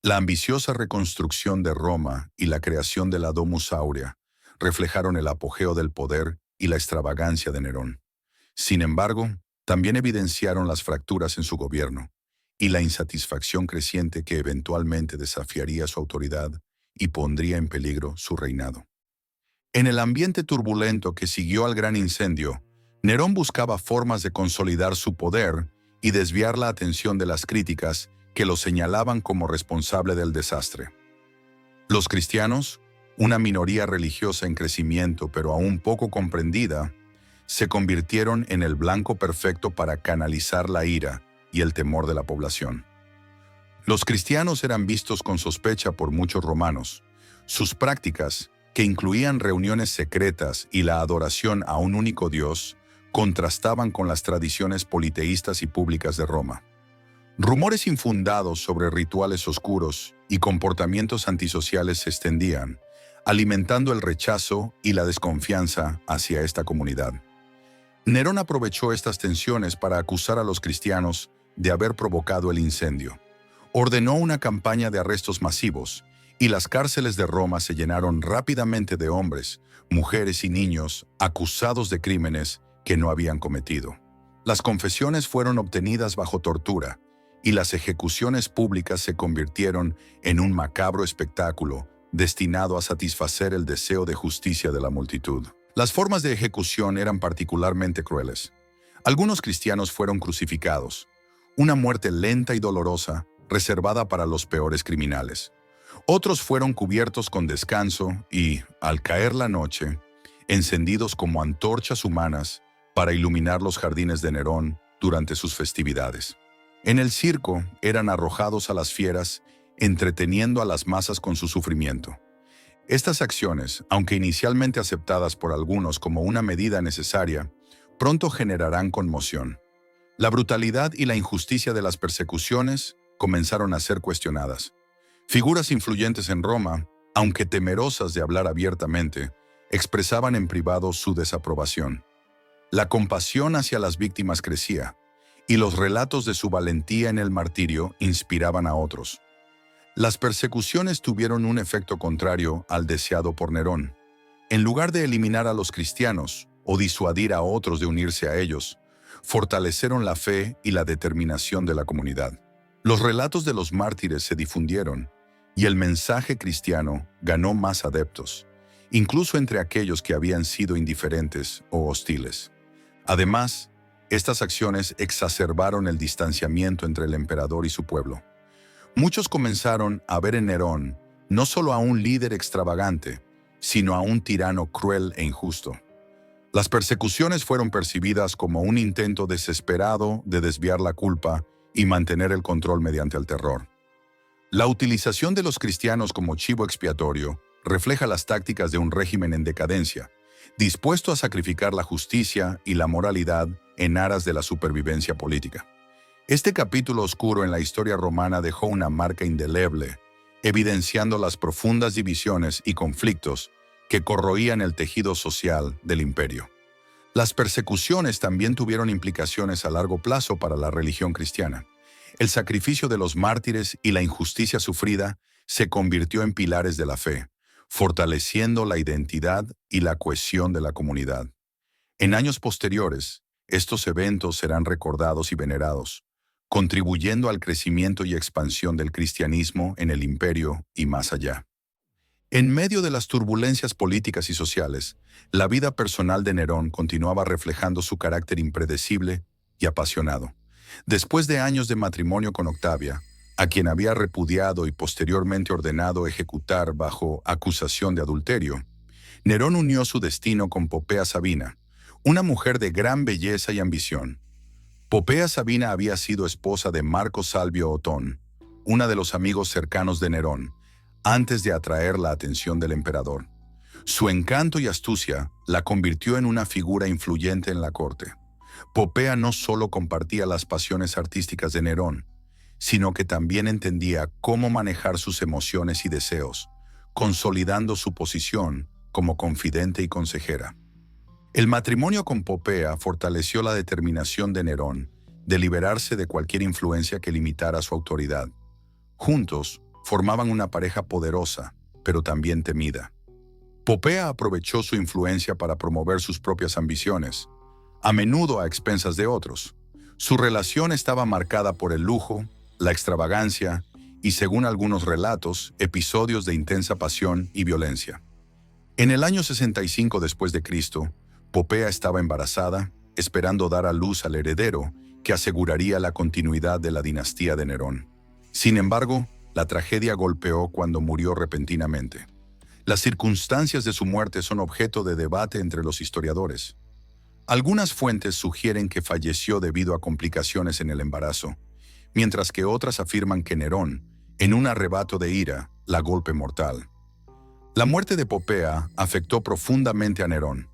La ambiciosa reconstrucción de Roma y la creación de la Domus Aurea reflejaron el apogeo del poder y la extravagancia de Nerón. Sin embargo, también evidenciaron las fracturas en su gobierno y la insatisfacción creciente que eventualmente desafiaría su autoridad y pondría en peligro su reinado. En el ambiente turbulento que siguió al gran incendio, Nerón buscaba formas de consolidar su poder y desviar la atención de las críticas que lo señalaban como responsable del desastre. Los cristianos, una minoría religiosa en crecimiento pero aún poco comprendida, se convirtieron en el blanco perfecto para canalizar la ira y el temor de la población. Los cristianos eran vistos con sospecha por muchos romanos. Sus prácticas, que incluían reuniones secretas y la adoración a un único Dios, contrastaban con las tradiciones politeístas y públicas de Roma. Rumores infundados sobre rituales oscuros y comportamientos antisociales se extendían, alimentando el rechazo y la desconfianza hacia esta comunidad. Nerón aprovechó estas tensiones para acusar a los cristianos de haber provocado el incendio. Ordenó una campaña de arrestos masivos, y las cárceles de Roma se llenaron rápidamente de hombres, mujeres y niños acusados de crímenes que no habían cometido. Las confesiones fueron obtenidas bajo tortura, y las ejecuciones públicas se convirtieron en un macabro espectáculo destinado a satisfacer el deseo de justicia de la multitud. Las formas de ejecución eran particularmente crueles. Algunos cristianos fueron crucificados, una muerte lenta y dolorosa reservada para los peores criminales. Otros fueron cubiertos con descanso y, al caer la noche, encendidos como antorchas humanas para iluminar los jardines de Nerón durante sus festividades. En el circo eran arrojados a las fieras, entreteniendo a las masas con su sufrimiento. Estas acciones, aunque inicialmente aceptadas por algunos como una medida necesaria, pronto generarán conmoción. La brutalidad y la injusticia de las persecuciones comenzaron a ser cuestionadas. Figuras influyentes en Roma, aunque temerosas de hablar abiertamente, expresaban en privado su desaprobación. La compasión hacia las víctimas crecía, y los relatos de su valentía en el martirio inspiraban a otros. Las persecuciones tuvieron un efecto contrario al deseado por Nerón. En lugar de eliminar a los cristianos o disuadir a otros de unirse a ellos, fortalecieron la fe y la determinación de la comunidad. Los relatos de los mártires se difundieron, y el mensaje cristiano ganó más adeptos, incluso entre aquellos que habían sido indiferentes o hostiles. Además, estas acciones exacerbaron el distanciamiento entre el emperador y su pueblo. Muchos comenzaron a ver en Nerón no solo a un líder extravagante, sino a un tirano cruel e injusto. Las persecuciones fueron percibidas como un intento desesperado de desviar la culpa y mantener el control mediante el terror. La utilización de los cristianos como chivo expiatorio refleja las tácticas de un régimen en decadencia, dispuesto a sacrificar la justicia y la moralidad en aras de la supervivencia política. Este capítulo oscuro en la historia romana dejó una marca indeleble, evidenciando las profundas divisiones y conflictos que corroían el tejido social del imperio. Las persecuciones también tuvieron implicaciones a largo plazo para la religión cristiana. El sacrificio de los mártires y la injusticia sufrida se convirtió en pilares de la fe, fortaleciendo la identidad y la cohesión de la comunidad. En años posteriores, estos eventos serán recordados y venerados, contribuyendo al crecimiento y expansión del cristianismo en el imperio y más allá. En medio de las turbulencias políticas y sociales, la vida personal de Nerón continuaba reflejando su carácter impredecible y apasionado. Después de años de matrimonio con Octavia, a quien había repudiado y posteriormente ordenado ejecutar bajo acusación de adulterio, Nerón unió su destino con Popea Sabina, una mujer de gran belleza y ambición. Popea Sabina había sido esposa de Marco Salvio Otón, uno de los amigos cercanos de Nerón, antes de atraer la atención del emperador. Su encanto y astucia la convirtió en una figura influyente en la corte. Popea no solo compartía las pasiones artísticas de Nerón, sino que también entendía cómo manejar sus emociones y deseos, consolidando su posición como confidente y consejera. El matrimonio con Popea fortaleció la determinación de Nerón de liberarse de cualquier influencia que limitara su autoridad. Juntos, formaban una pareja poderosa, pero también temida. Popea aprovechó su influencia para promover sus propias ambiciones, a menudo a expensas de otros. Su relación estaba marcada por el lujo, la extravagancia y, según algunos relatos, episodios de intensa pasión y violencia. En el año 65 después de Cristo, Popea estaba embarazada, esperando dar a luz al heredero que aseguraría la continuidad de la dinastía de Nerón. Sin embargo, la tragedia golpeó cuando murió repentinamente. Las circunstancias de su muerte son objeto de debate entre los historiadores. Algunas fuentes sugieren que falleció debido a complicaciones en el embarazo, mientras que otras afirman que Nerón, en un arrebato de ira, la golpe mortal. La muerte de Popea afectó profundamente a Nerón.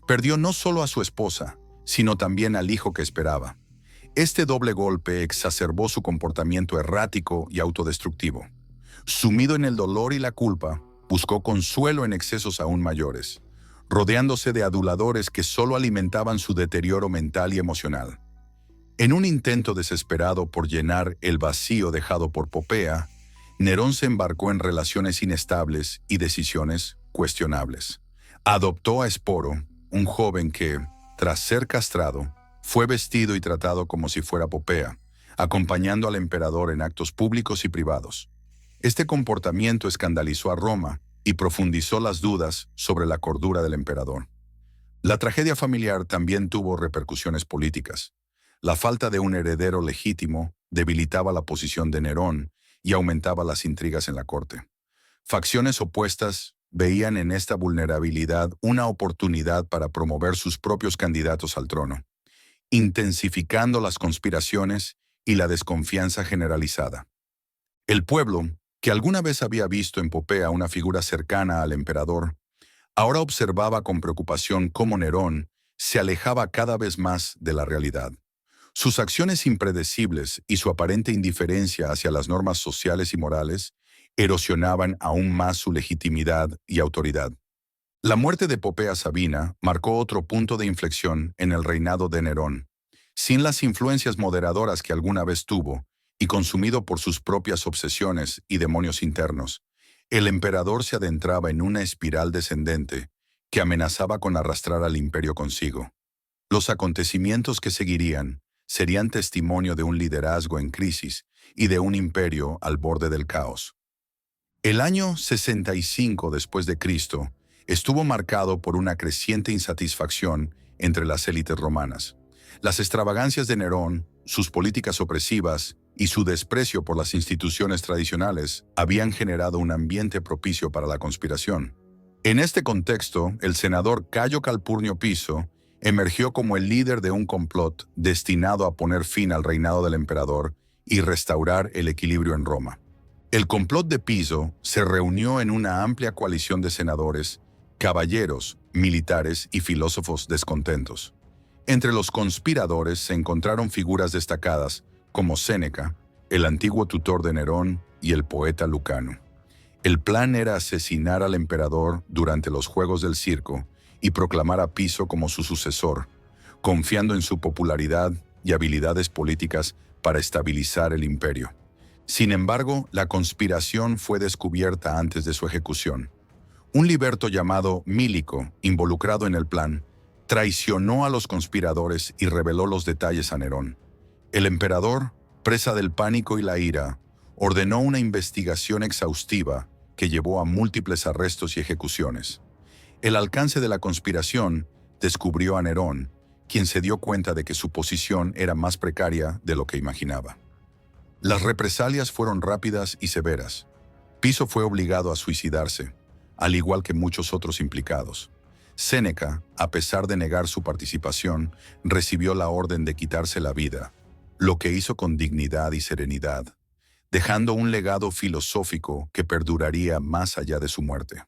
Perdió no solo a su esposa, sino también al hijo que esperaba. Este doble golpe exacerbó su comportamiento errático y autodestructivo. Sumido en el dolor y la culpa, buscó consuelo en excesos aún mayores, rodeándose de aduladores que solo alimentaban su deterioro mental y emocional. En un intento desesperado por llenar el vacío dejado por Popea, Nerón se embarcó en relaciones inestables y decisiones cuestionables. Adoptó a Esporo, un joven que, tras ser castrado, fue vestido y tratado como si fuera Popea, acompañando al emperador en actos públicos y privados. Este comportamiento escandalizó a Roma y profundizó las dudas sobre la cordura del emperador. La tragedia familiar también tuvo repercusiones políticas. La falta de un heredero legítimo debilitaba la posición de Nerón y aumentaba las intrigas en la corte. Facciones opuestas veían en esta vulnerabilidad una oportunidad para promover sus propios candidatos al trono, intensificando las conspiraciones y la desconfianza generalizada. El pueblo, que alguna vez había visto en Popea una figura cercana al emperador, ahora observaba con preocupación cómo Nerón se alejaba cada vez más de la realidad. Sus acciones impredecibles y su aparente indiferencia hacia las normas sociales y morales erosionaban aún más su legitimidad y autoridad. La muerte de Popea Sabina marcó otro punto de inflexión en el reinado de Nerón. Sin las influencias moderadoras que alguna vez tuvo, y consumido por sus propias obsesiones y demonios internos, el emperador se adentraba en una espiral descendente que amenazaba con arrastrar al imperio consigo. Los acontecimientos que seguirían serían testimonio de un liderazgo en crisis y de un imperio al borde del caos. El año 65 después de Cristo estuvo marcado por una creciente insatisfacción entre las élites romanas. Las extravagancias de Nerón, sus políticas opresivas y su desprecio por las instituciones tradicionales habían generado un ambiente propicio para la conspiración. En este contexto, el senador Cayo Calpurnio Piso emergió como el líder de un complot destinado a poner fin al reinado del emperador y restaurar el equilibrio en Roma. El complot de Piso se reunió en una amplia coalición de senadores, caballeros, militares y filósofos descontentos. Entre los conspiradores se encontraron figuras destacadas como Séneca, el antiguo tutor de Nerón, y el poeta Lucano. El plan era asesinar al emperador durante los Juegos del Circo y proclamar a Piso como su sucesor, confiando en su popularidad y habilidades políticas para estabilizar el imperio. Sin embargo, la conspiración fue descubierta antes de su ejecución. Un liberto llamado Mílico, involucrado en el plan, traicionó a los conspiradores y reveló los detalles a Nerón. El emperador, presa del pánico y la ira, ordenó una investigación exhaustiva que llevó a múltiples arrestos y ejecuciones. El alcance de la conspiración descubrió a Nerón, quien se dio cuenta de que su posición era más precaria de lo que imaginaba. Las represalias fueron rápidas y severas. Piso fue obligado a suicidarse, al igual que muchos otros implicados. Séneca, a pesar de negar su participación, recibió la orden de quitarse la vida, lo que hizo con dignidad y serenidad, dejando un legado filosófico que perduraría más allá de su muerte.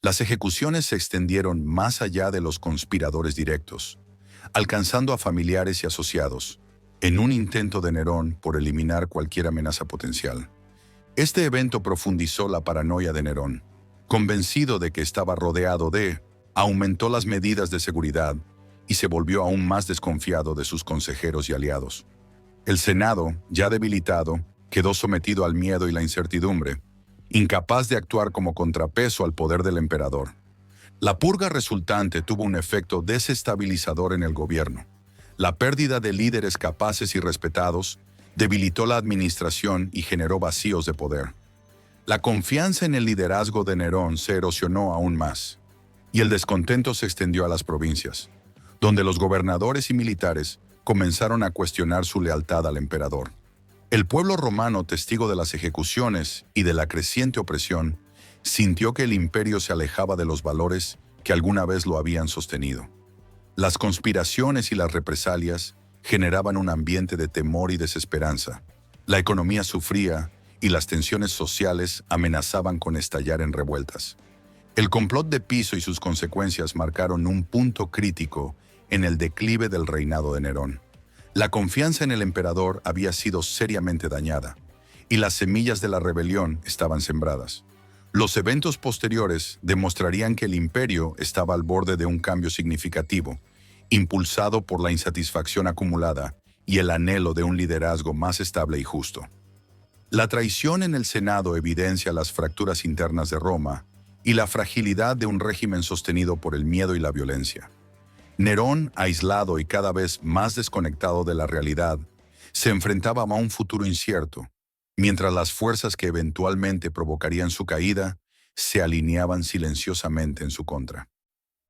Las ejecuciones se extendieron más allá de los conspiradores directos, alcanzando a familiares y asociados, en un intento de Nerón por eliminar cualquier amenaza potencial. Este evento profundizó la paranoia de Nerón. Convencido de que estaba rodeado aumentó las medidas de seguridad y se volvió aún más desconfiado de sus consejeros y aliados. El Senado, ya debilitado, quedó sometido al miedo y la incertidumbre, incapaz de actuar como contrapeso al poder del emperador. La purga resultante tuvo un efecto desestabilizador en el gobierno. La pérdida de líderes capaces y respetados debilitó la administración y generó vacíos de poder. La confianza en el liderazgo de Nerón se erosionó aún más, y el descontento se extendió a las provincias, donde los gobernadores y militares comenzaron a cuestionar su lealtad al emperador. El pueblo romano, testigo de las ejecuciones y de la creciente opresión, sintió que el imperio se alejaba de los valores que alguna vez lo habían sostenido. Las conspiraciones y las represalias generaban un ambiente de temor y desesperanza. La economía sufría y las tensiones sociales amenazaban con estallar en revueltas. El complot de Piso y sus consecuencias marcaron un punto crítico en el declive del reinado de Nerón. La confianza en el emperador había sido seriamente dañada, y las semillas de la rebelión estaban sembradas. Los eventos posteriores demostrarían que el imperio estaba al borde de un cambio significativo, impulsado por la insatisfacción acumulada y el anhelo de un liderazgo más estable y justo. La traición en el Senado evidencia las fracturas internas de Roma y la fragilidad de un régimen sostenido por el miedo y la violencia. Nerón, aislado y cada vez más desconectado de la realidad, se enfrentaba a un futuro incierto, mientras las fuerzas que eventualmente provocarían su caída se alineaban silenciosamente en su contra.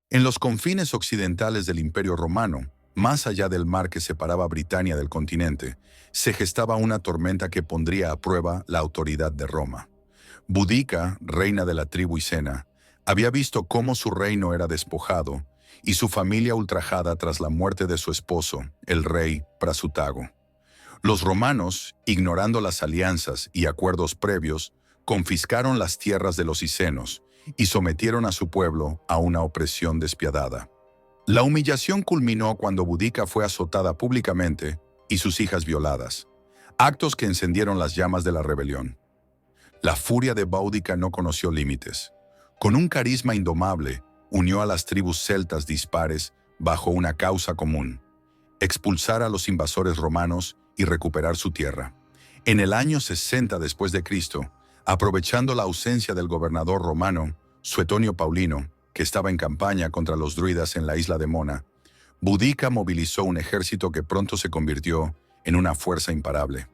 En los confines occidentales del Imperio Romano, más allá del mar que separaba Britania del continente, se gestaba una tormenta que pondría a prueba la autoridad de Roma. Boudica, reina de la tribu Icena, había visto cómo su reino era despojado y su familia ultrajada tras la muerte de su esposo, el rey Prasutago. Los romanos, ignorando las alianzas y acuerdos previos, confiscaron las tierras de los icenos y sometieron a su pueblo a una opresión despiadada. La humillación culminó cuando Boudica fue azotada públicamente y sus hijas violadas, actos que encendieron las llamas de la rebelión. La furia de Boudica no conoció límites. Con un carisma indomable, unió a las tribus celtas dispares bajo una causa común: expulsar a los invasores romanos y recuperar su tierra. En el año 60 después de Cristo, aprovechando la ausencia del gobernador romano, Suetonio Paulino, que estaba en campaña contra los druidas en la isla de Mona, Boudica movilizó un ejército que pronto se convirtió en una fuerza imparable.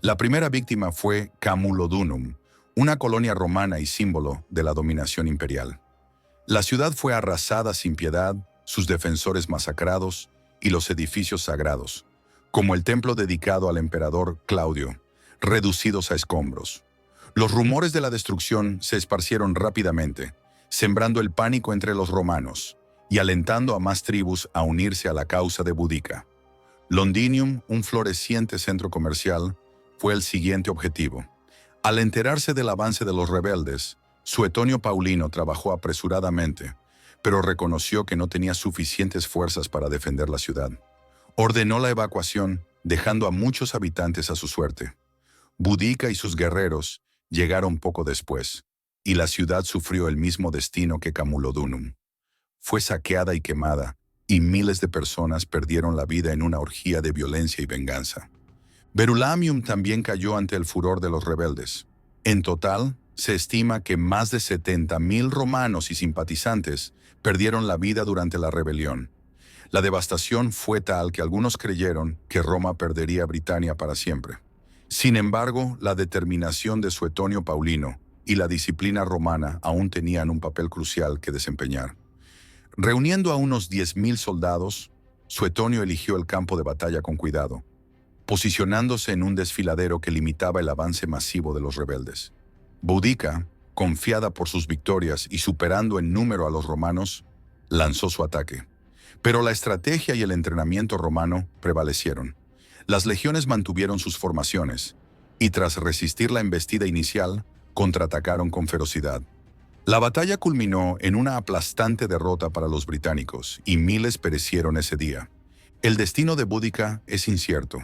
La primera víctima fue Camulodunum, una colonia romana y símbolo de la dominación imperial. La ciudad fue arrasada sin piedad, sus defensores masacrados y los edificios sagrados, como el templo dedicado al emperador Claudio, reducidos a escombros. Los rumores de la destrucción se esparcieron rápidamente, sembrando el pánico entre los romanos y alentando a más tribus a unirse a la causa de Boudica. Londinium, un floreciente centro comercial, fue el siguiente objetivo. Al enterarse del avance de los rebeldes, Suetonio Paulino trabajó apresuradamente, pero reconoció que no tenía suficientes fuerzas para defender la ciudad. Ordenó la evacuación, dejando a muchos habitantes a su suerte. Boudica y sus guerreros llegaron poco después, y la ciudad sufrió el mismo destino que Camulodunum. Fue saqueada y quemada, y miles de personas perdieron la vida en una orgía de violencia y venganza. Verulamium también cayó ante el furor de los rebeldes. En total, se estima que más de 70.000 romanos y simpatizantes perdieron la vida durante la rebelión. La devastación fue tal que algunos creyeron que Roma perdería Britania para siempre. Sin embargo, la determinación de Suetonio Paulino y la disciplina romana aún tenían un papel crucial que desempeñar. Reuniendo a unos 10.000 soldados, Suetonio eligió el campo de batalla con cuidado, posicionándose en un desfiladero que limitaba el avance masivo de los rebeldes. Boudica, confiada por sus victorias y superando en número a los romanos, lanzó su ataque. Pero la estrategia y el entrenamiento romano prevalecieron. Las legiones mantuvieron sus formaciones y tras resistir la embestida inicial, contraatacaron con ferocidad. La batalla culminó en una aplastante derrota para los británicos y miles perecieron ese día. El destino de Boudica es incierto.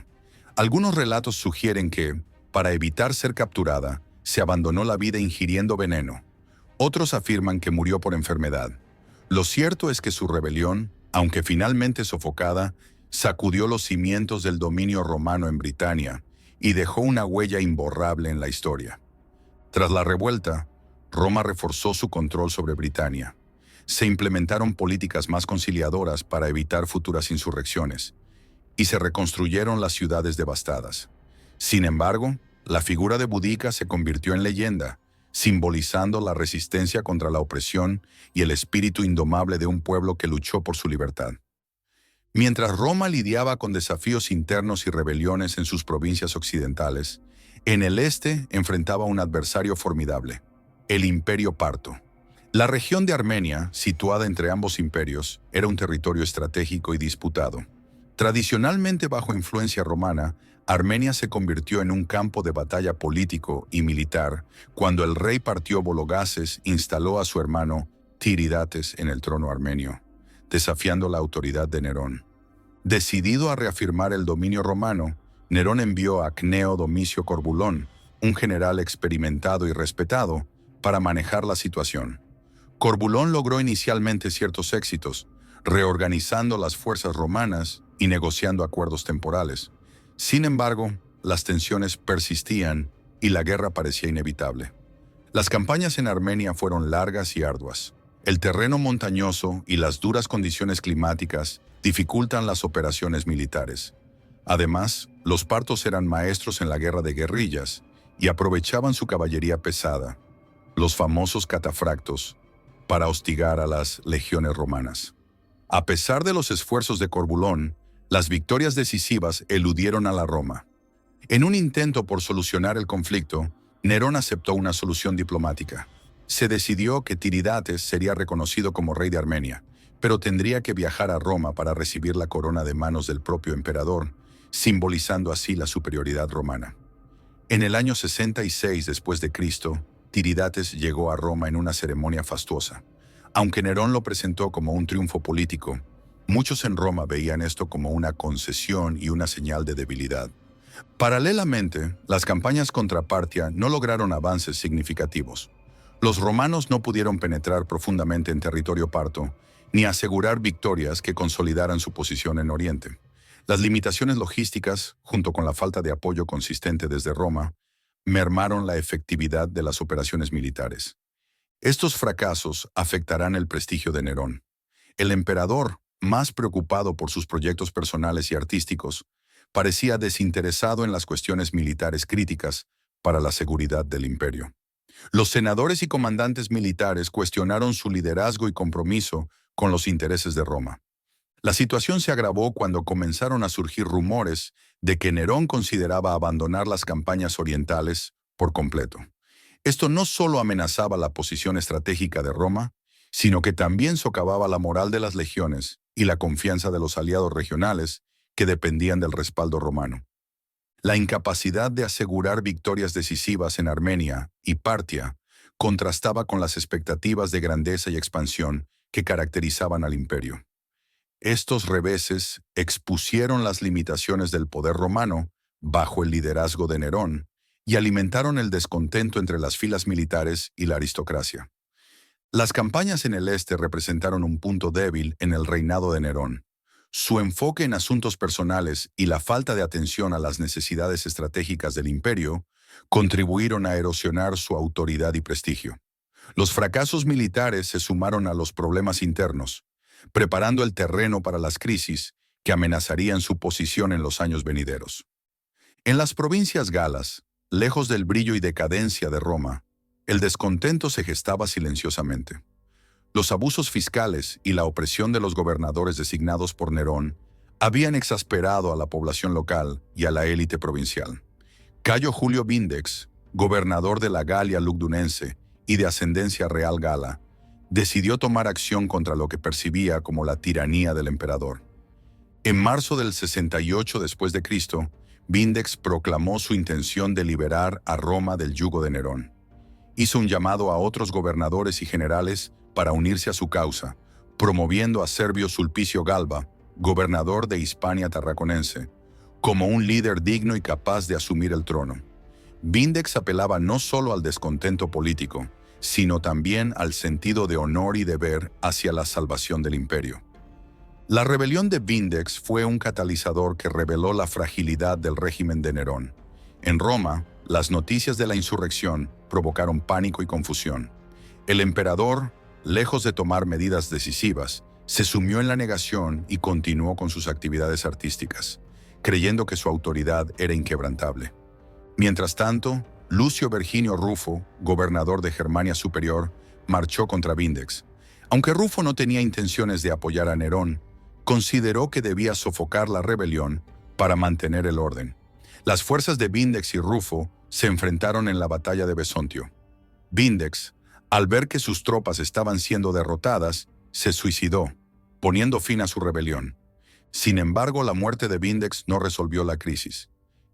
Algunos relatos sugieren que, para evitar ser capturada, se abandonó la vida ingiriendo veneno. Otros afirman que murió por enfermedad. Lo cierto es que su rebelión, aunque finalmente sofocada, sacudió los cimientos del dominio romano en Britania y dejó una huella imborrable en la historia. Tras la revuelta, Roma reforzó su control sobre Britania. Se implementaron políticas más conciliadoras para evitar futuras insurrecciones, y se reconstruyeron las ciudades devastadas. Sin embargo, la figura de Boudica se convirtió en leyenda, simbolizando la resistencia contra la opresión y el espíritu indomable de un pueblo que luchó por su libertad. Mientras Roma lidiaba con desafíos internos y rebeliones en sus provincias occidentales, en el este enfrentaba un adversario formidable, el Imperio Parto. La región de Armenia, situada entre ambos imperios, era un territorio estratégico y disputado. Tradicionalmente bajo influencia romana, Armenia se convirtió en un campo de batalla político y militar cuando el rey Partio Vologases instaló a su hermano Tiridates en el trono armenio, desafiando la autoridad de Nerón. Decidido a reafirmar el dominio romano, Nerón envió a Cneo Domicio Corbulón, un general experimentado y respetado, para manejar la situación. Corbulón logró inicialmente ciertos éxitos, reorganizando las fuerzas romanas y negociando acuerdos temporales. Sin embargo, las tensiones persistían y la guerra parecía inevitable. Las campañas en Armenia fueron largas y arduas. El terreno montañoso y las duras condiciones climáticas dificultan las operaciones militares. Además, los partos eran maestros en la guerra de guerrillas y aprovechaban su caballería pesada, los famosos catafractos, para hostigar a las legiones romanas. A pesar de los esfuerzos de Corbulón, las victorias decisivas eludieron a la Roma. En un intento por solucionar el conflicto, Nerón aceptó una solución diplomática. Se decidió que Tiridates sería reconocido como rey de Armenia, pero tendría que viajar a Roma para recibir la corona de manos del propio emperador, simbolizando así la superioridad romana. En el año 66 después de Cristo, Tiridates llegó a Roma en una ceremonia fastuosa. Aunque Nerón lo presentó como un triunfo político, muchos en Roma veían esto como una concesión y una señal de debilidad. Paralelamente, las campañas contra Partia no lograron avances significativos. Los romanos no pudieron penetrar profundamente en territorio parto, ni asegurar victorias que consolidaran su posición en Oriente. Las limitaciones logísticas, junto con la falta de apoyo consistente desde Roma, mermaron la efectividad de las operaciones militares. Estos fracasos afectarán el prestigio de Nerón. El emperador, más preocupado por sus proyectos personales y artísticos, parecía desinteresado en las cuestiones militares críticas para la seguridad del imperio. Los senadores y comandantes militares cuestionaron su liderazgo y compromiso con los intereses de Roma. La situación se agravó cuando comenzaron a surgir rumores de que Nerón consideraba abandonar las campañas orientales por completo. Esto no solo amenazaba la posición estratégica de Roma, sino que también socavaba la moral de las legiones y la confianza de los aliados regionales que dependían del respaldo romano. La incapacidad de asegurar victorias decisivas en Armenia y Partia contrastaba con las expectativas de grandeza y expansión que caracterizaban al imperio. Estos reveses expusieron las limitaciones del poder romano bajo el liderazgo de Nerón y alimentaron el descontento entre las filas militares y la aristocracia. Las campañas en el este representaron un punto débil en el reinado de Nerón. Su enfoque en asuntos personales y la falta de atención a las necesidades estratégicas del imperio contribuyeron a erosionar su autoridad y prestigio. Los fracasos militares se sumaron a los problemas internos, preparando el terreno para las crisis que amenazarían su posición en los años venideros. En las provincias galas, lejos del brillo y decadencia de Roma, el descontento se gestaba silenciosamente. Los abusos fiscales y la opresión de los gobernadores designados por Nerón habían exasperado a la población local y a la élite provincial. Cayo Julio Vindex, gobernador de la Galia Lugdunense y de ascendencia real gala, decidió tomar acción contra lo que percibía como la tiranía del emperador. En marzo del 68 después de Cristo, Vindex proclamó su intención de liberar a Roma del yugo de Nerón. Hizo un llamado a otros gobernadores y generales para unirse a su causa, promoviendo a Servio Sulpicio Galba, gobernador de Hispania Tarraconense, como un líder digno y capaz de asumir el trono. Vindex apelaba no solo al descontento político, sino también al sentido de honor y deber hacia la salvación del imperio. La rebelión de Vindex fue un catalizador que reveló la fragilidad del régimen de Nerón. En Roma, las noticias de la insurrección provocaron pánico y confusión. El emperador, lejos de tomar medidas decisivas, se sumió en la negación y continuó con sus actividades artísticas, creyendo que su autoridad era inquebrantable. Mientras tanto, Lucio Verginio Rufo, gobernador de Germania Superior, marchó contra Vindex. Aunque Rufo no tenía intenciones de apoyar a Nerón, consideró que debía sofocar la rebelión para mantener el orden. Las fuerzas de Vindex y Rufo se enfrentaron en la batalla de Vesontio. Vindex, al ver que sus tropas estaban siendo derrotadas, se suicidó, poniendo fin a su rebelión. Sin embargo, la muerte de Vindex no resolvió la crisis.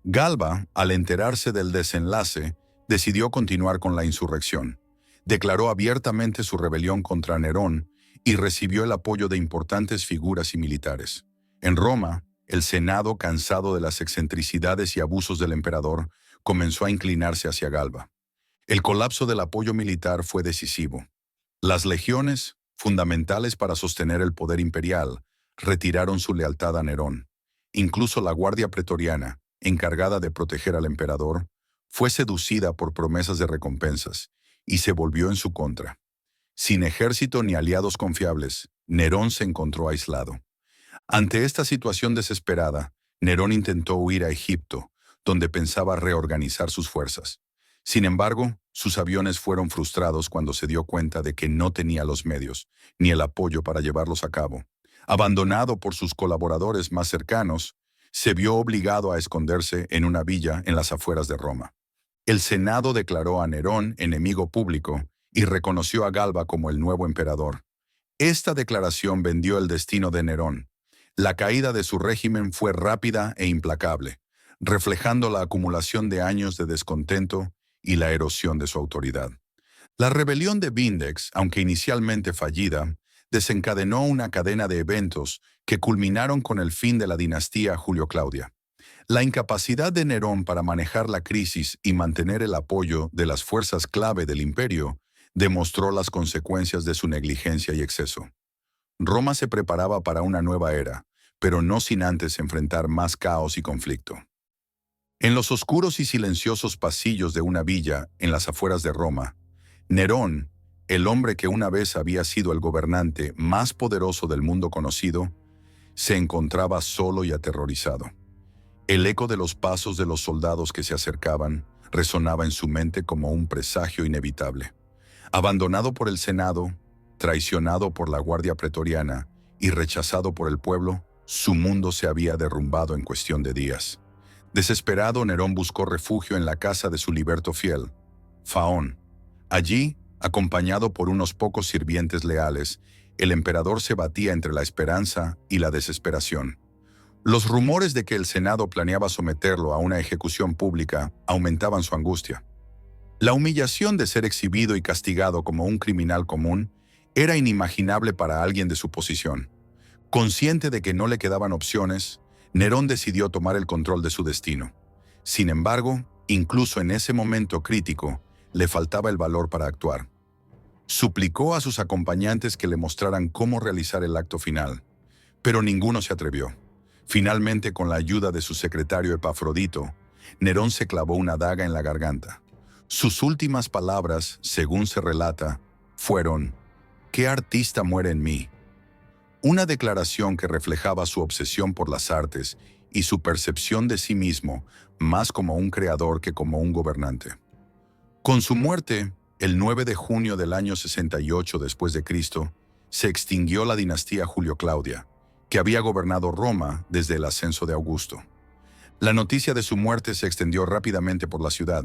Galba, al enterarse del desenlace, decidió continuar con la insurrección. Declaró abiertamente su rebelión contra Nerón y recibió el apoyo de importantes figuras y militares. En Roma, el Senado, cansado de las excentricidades y abusos del emperador, comenzó a inclinarse hacia Galba. El colapso del apoyo militar fue decisivo. Las legiones, fundamentales para sostener el poder imperial, retiraron su lealtad a Nerón. Incluso la Guardia Pretoriana, encargada de proteger al emperador, fue seducida por promesas de recompensas y se volvió en su contra. Sin ejército ni aliados confiables, Nerón se encontró aislado. Ante esta situación desesperada, Nerón intentó huir a Egipto, donde pensaba reorganizar sus fuerzas. Sin embargo, sus aviones fueron frustrados cuando se dio cuenta de que no tenía los medios ni el apoyo para llevarlos a cabo. Abandonado por sus colaboradores más cercanos, se vio obligado a esconderse en una villa en las afueras de Roma. El Senado declaró a Nerón enemigo público y reconoció a Galba como el nuevo emperador. Esta declaración vendió el destino de Nerón. La caída de su régimen fue rápida e implacable, reflejando la acumulación de años de descontento y la erosión de su autoridad. La rebelión de Vindex, aunque inicialmente fallida, desencadenó una cadena de eventos que culminaron con el fin de la dinastía Julio-Claudia. La incapacidad de Nerón para manejar la crisis y mantener el apoyo de las fuerzas clave del imperio demostró las consecuencias de su negligencia y exceso. Roma se preparaba para una nueva era, pero no sin antes enfrentar más caos y conflicto. En los oscuros y silenciosos pasillos de una villa en las afueras de Roma, Nerón, el hombre que una vez había sido el gobernante más poderoso del mundo conocido, se encontraba solo y aterrorizado. El eco de los pasos de los soldados que se acercaban resonaba en su mente como un presagio inevitable. Abandonado por el Senado, traicionado por la Guardia Pretoriana y rechazado por el pueblo, su mundo se había derrumbado en cuestión de días. Desesperado, Nerón buscó refugio en la casa de su liberto fiel, Faón. Allí, acompañado por unos pocos sirvientes leales, el emperador se batía entre la esperanza y la desesperación. Los rumores de que el Senado planeaba someterlo a una ejecución pública aumentaban su angustia. La humillación de ser exhibido y castigado como un criminal común era inimaginable para alguien de su posición. Consciente de que no le quedaban opciones, Nerón decidió tomar el control de su destino. Sin embargo, incluso en ese momento crítico, le faltaba el valor para actuar. Suplicó a sus acompañantes que le mostraran cómo realizar el acto final, pero ninguno se atrevió. Finalmente, con la ayuda de su secretario Epafrodito, Nerón se clavó una daga en la garganta. Sus últimas palabras, según se relata, fueron: «¿Qué artista muere en mí?». Una declaración que reflejaba su obsesión por las artes y su percepción de sí mismo más como un creador que como un gobernante. Con su muerte, el 9 de junio del año 68 después de Cristo, se extinguió la dinastía Julio-Claudia, que había gobernado Roma desde el ascenso de Augusto. La noticia de su muerte se extendió rápidamente por la ciudad.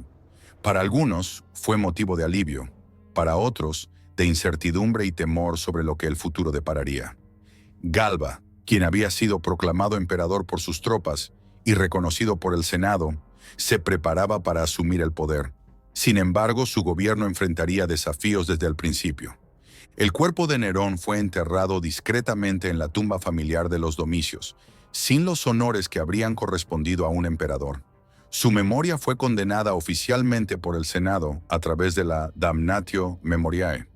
Para algunos fue motivo de alivio, para otros de incertidumbre y temor sobre lo que el futuro depararía. Galba, quien había sido proclamado emperador por sus tropas y reconocido por el Senado, se preparaba para asumir el poder. Sin embargo, su gobierno enfrentaría desafíos desde el principio. El cuerpo de Nerón fue enterrado discretamente en la tumba familiar de los Domicios, sin los honores que habrían correspondido a un emperador. Su memoria fue condenada oficialmente por el Senado a través de la Damnatio Memoriae,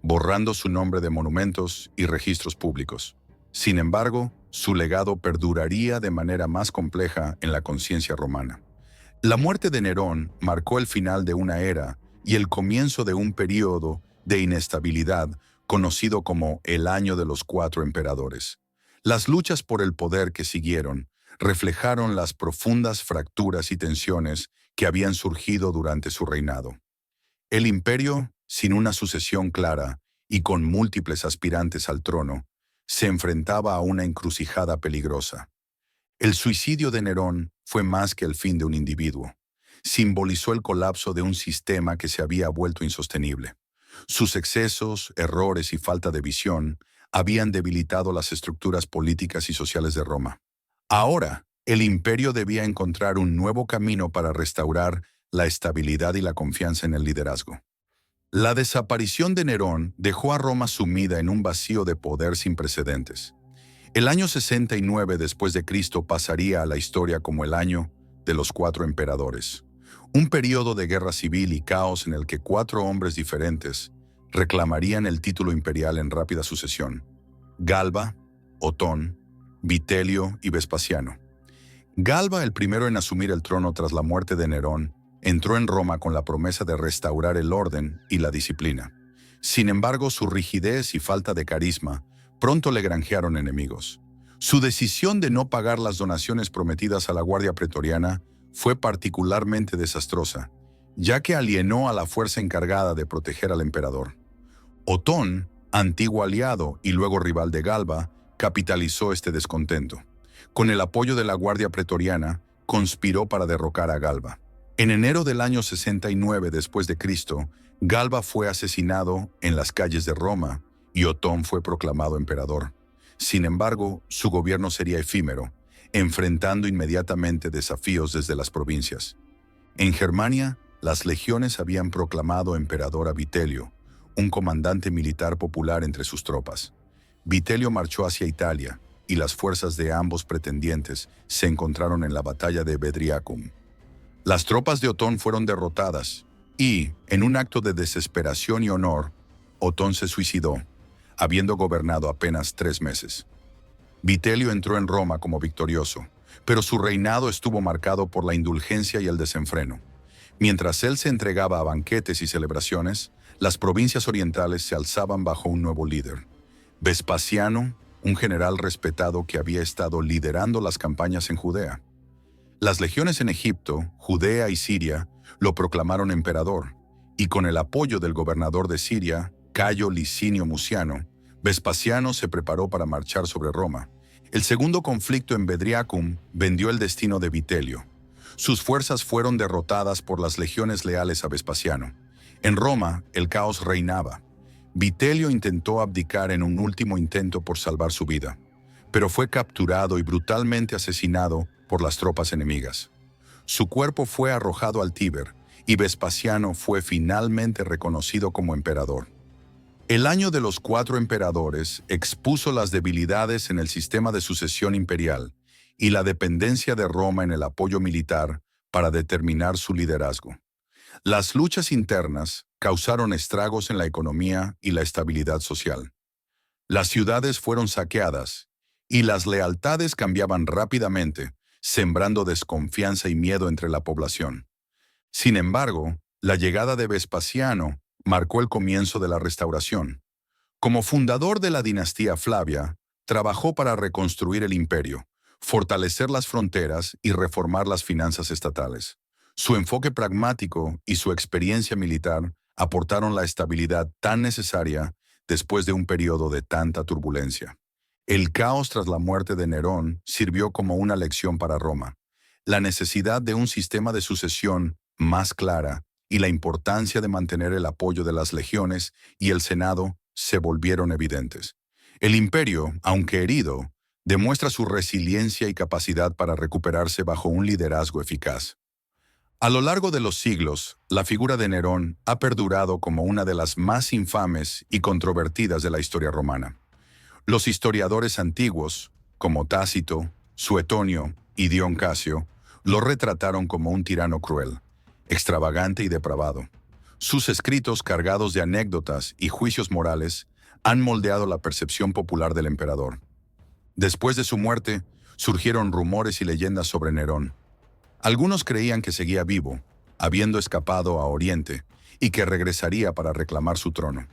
borrando su nombre de monumentos y registros públicos. Sin embargo, su legado perduraría de manera más compleja en la conciencia romana. La muerte de Nerón marcó el final de una era y el comienzo de un período de inestabilidad conocido como el Año de los Cuatro Emperadores. Las luchas por el poder que siguieron reflejaron las profundas fracturas y tensiones que habían surgido durante su reinado. El imperio, sin una sucesión clara y con múltiples aspirantes al trono, se enfrentaba a una encrucijada peligrosa. El suicidio de Nerón fue más que el fin de un individuo. Simbolizó el colapso de un sistema que se había vuelto insostenible. Sus excesos, errores y falta de visión habían debilitado las estructuras políticas y sociales de Roma. Ahora, el imperio debía encontrar un nuevo camino para restaurar la estabilidad y la confianza en el liderazgo. La desaparición de Nerón dejó a Roma sumida en un vacío de poder sin precedentes. El año 69 después de Cristo pasaría a la historia como el año de los cuatro emperadores, un período de guerra civil y caos en el que cuatro hombres diferentes reclamarían el título imperial en rápida sucesión: Galba, Otón, Vitelio y Vespasiano. Galba, el primero en asumir el trono tras la muerte de Nerón, entró en Roma con la promesa de restaurar el orden y la disciplina. Sin embargo, su rigidez y falta de carisma pronto le granjearon enemigos. Su decisión de no pagar las donaciones prometidas a la Guardia Pretoriana fue particularmente desastrosa, ya que alienó a la fuerza encargada de proteger al emperador. Otón, antiguo aliado y luego rival de Galba, capitalizó este descontento. Con el apoyo de la Guardia Pretoriana, conspiró para derrocar a Galba. En enero del año 69 después de Cristo, Galba fue asesinado en las calles de Roma y Otón fue proclamado emperador. Sin embargo, su gobierno sería efímero, enfrentando inmediatamente desafíos desde las provincias. En Germania, las legiones habían proclamado emperador a Vitelio, un comandante militar popular entre sus tropas. Vitelio marchó hacia Italia, y las fuerzas de ambos pretendientes se encontraron en la batalla de Bedriacum. Las tropas de Otón fueron derrotadas y, en un acto de desesperación y honor, Otón se suicidó, habiendo gobernado apenas 3 meses. Vitelio entró en Roma como victorioso, pero su reinado estuvo marcado por la indulgencia y el desenfreno. Mientras él se entregaba a banquetes y celebraciones, las provincias orientales se alzaban bajo un nuevo líder. Vespasiano, un general respetado que había estado liderando las campañas en Judea. Las legiones en Egipto, Judea y Siria lo proclamaron emperador, y con el apoyo del gobernador de Siria, Cayo Licinio Muciano, Vespasiano se preparó para marchar sobre Roma. El segundo conflicto en Bedriacum vendió el destino de Vitelio. Sus fuerzas fueron derrotadas por las legiones leales a Vespasiano. En Roma, el caos reinaba. Vitelio intentó abdicar en un último intento por salvar su vida, pero fue capturado y brutalmente asesinado por las tropas enemigas. Su cuerpo fue arrojado al Tíber y Vespasiano fue finalmente reconocido como emperador. El año de los cuatro emperadores expuso las debilidades en el sistema de sucesión imperial y la dependencia de Roma en el apoyo militar para determinar su liderazgo. Las luchas internas causaron estragos en la economía y la estabilidad social. Las ciudades fueron saqueadas y las lealtades cambiaban rápidamente, sembrando desconfianza y miedo entre la población. Sin embargo, la llegada de Vespasiano marcó el comienzo de la restauración. Como fundador de la dinastía Flavia, trabajó para reconstruir el imperio, fortalecer las fronteras y reformar las finanzas estatales. Su enfoque pragmático y su experiencia militar aportaron la estabilidad tan necesaria después de un periodo de tanta turbulencia. El caos tras la muerte de Nerón sirvió como una lección para Roma. La necesidad de un sistema de sucesión más clara y la importancia de mantener el apoyo de las legiones y el Senado se volvieron evidentes. El imperio, aunque herido, demuestra su resiliencia y capacidad para recuperarse bajo un liderazgo eficaz. A lo largo de los siglos, la figura de Nerón ha perdurado como una de las más infames y controvertidas de la historia romana. Los historiadores antiguos, como Tácito, Suetonio y Dion Casio, lo retrataron como un tirano cruel, extravagante y depravado. Sus escritos cargados de anécdotas y juicios morales han moldeado la percepción popular del emperador. Después de su muerte, surgieron rumores y leyendas sobre Nerón. Algunos creían que seguía vivo, habiendo escapado a Oriente, y que regresaría para reclamar su trono.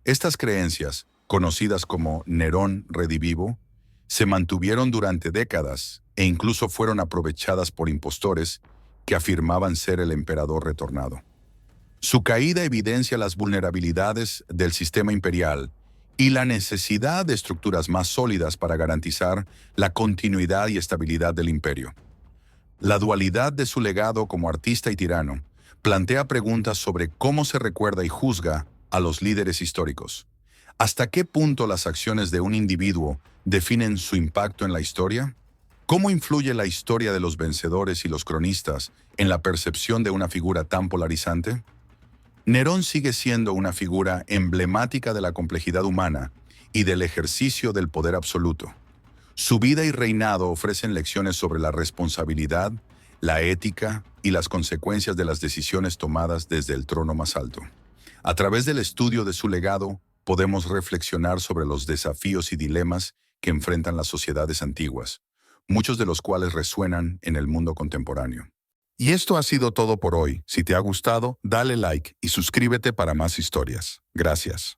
Estas creencias, conocidas como Nerón redivivo, se mantuvieron durante décadas e incluso fueron aprovechadas por impostores que afirmaban ser el emperador retornado. Su caída evidencia las vulnerabilidades del sistema imperial y la necesidad de estructuras más sólidas para garantizar la continuidad y estabilidad del imperio. La dualidad de su legado como artista y tirano plantea preguntas sobre cómo se recuerda y juzga a los líderes históricos. ¿Hasta qué punto las acciones de un individuo definen su impacto en la historia? ¿Cómo influye la historia de los vencedores y los cronistas en la percepción de una figura tan polarizante? Nerón sigue siendo una figura emblemática de la complejidad humana y del ejercicio del poder absoluto. Su vida y reinado ofrecen lecciones sobre la responsabilidad, la ética y las consecuencias de las decisiones tomadas desde el trono más alto. A través del estudio de su legado, podemos reflexionar sobre los desafíos y dilemas que enfrentan las sociedades antiguas, muchos de los cuales resuenan en el mundo contemporáneo. Y esto ha sido todo por hoy. Si te ha gustado, dale like y suscríbete para más historias. Gracias.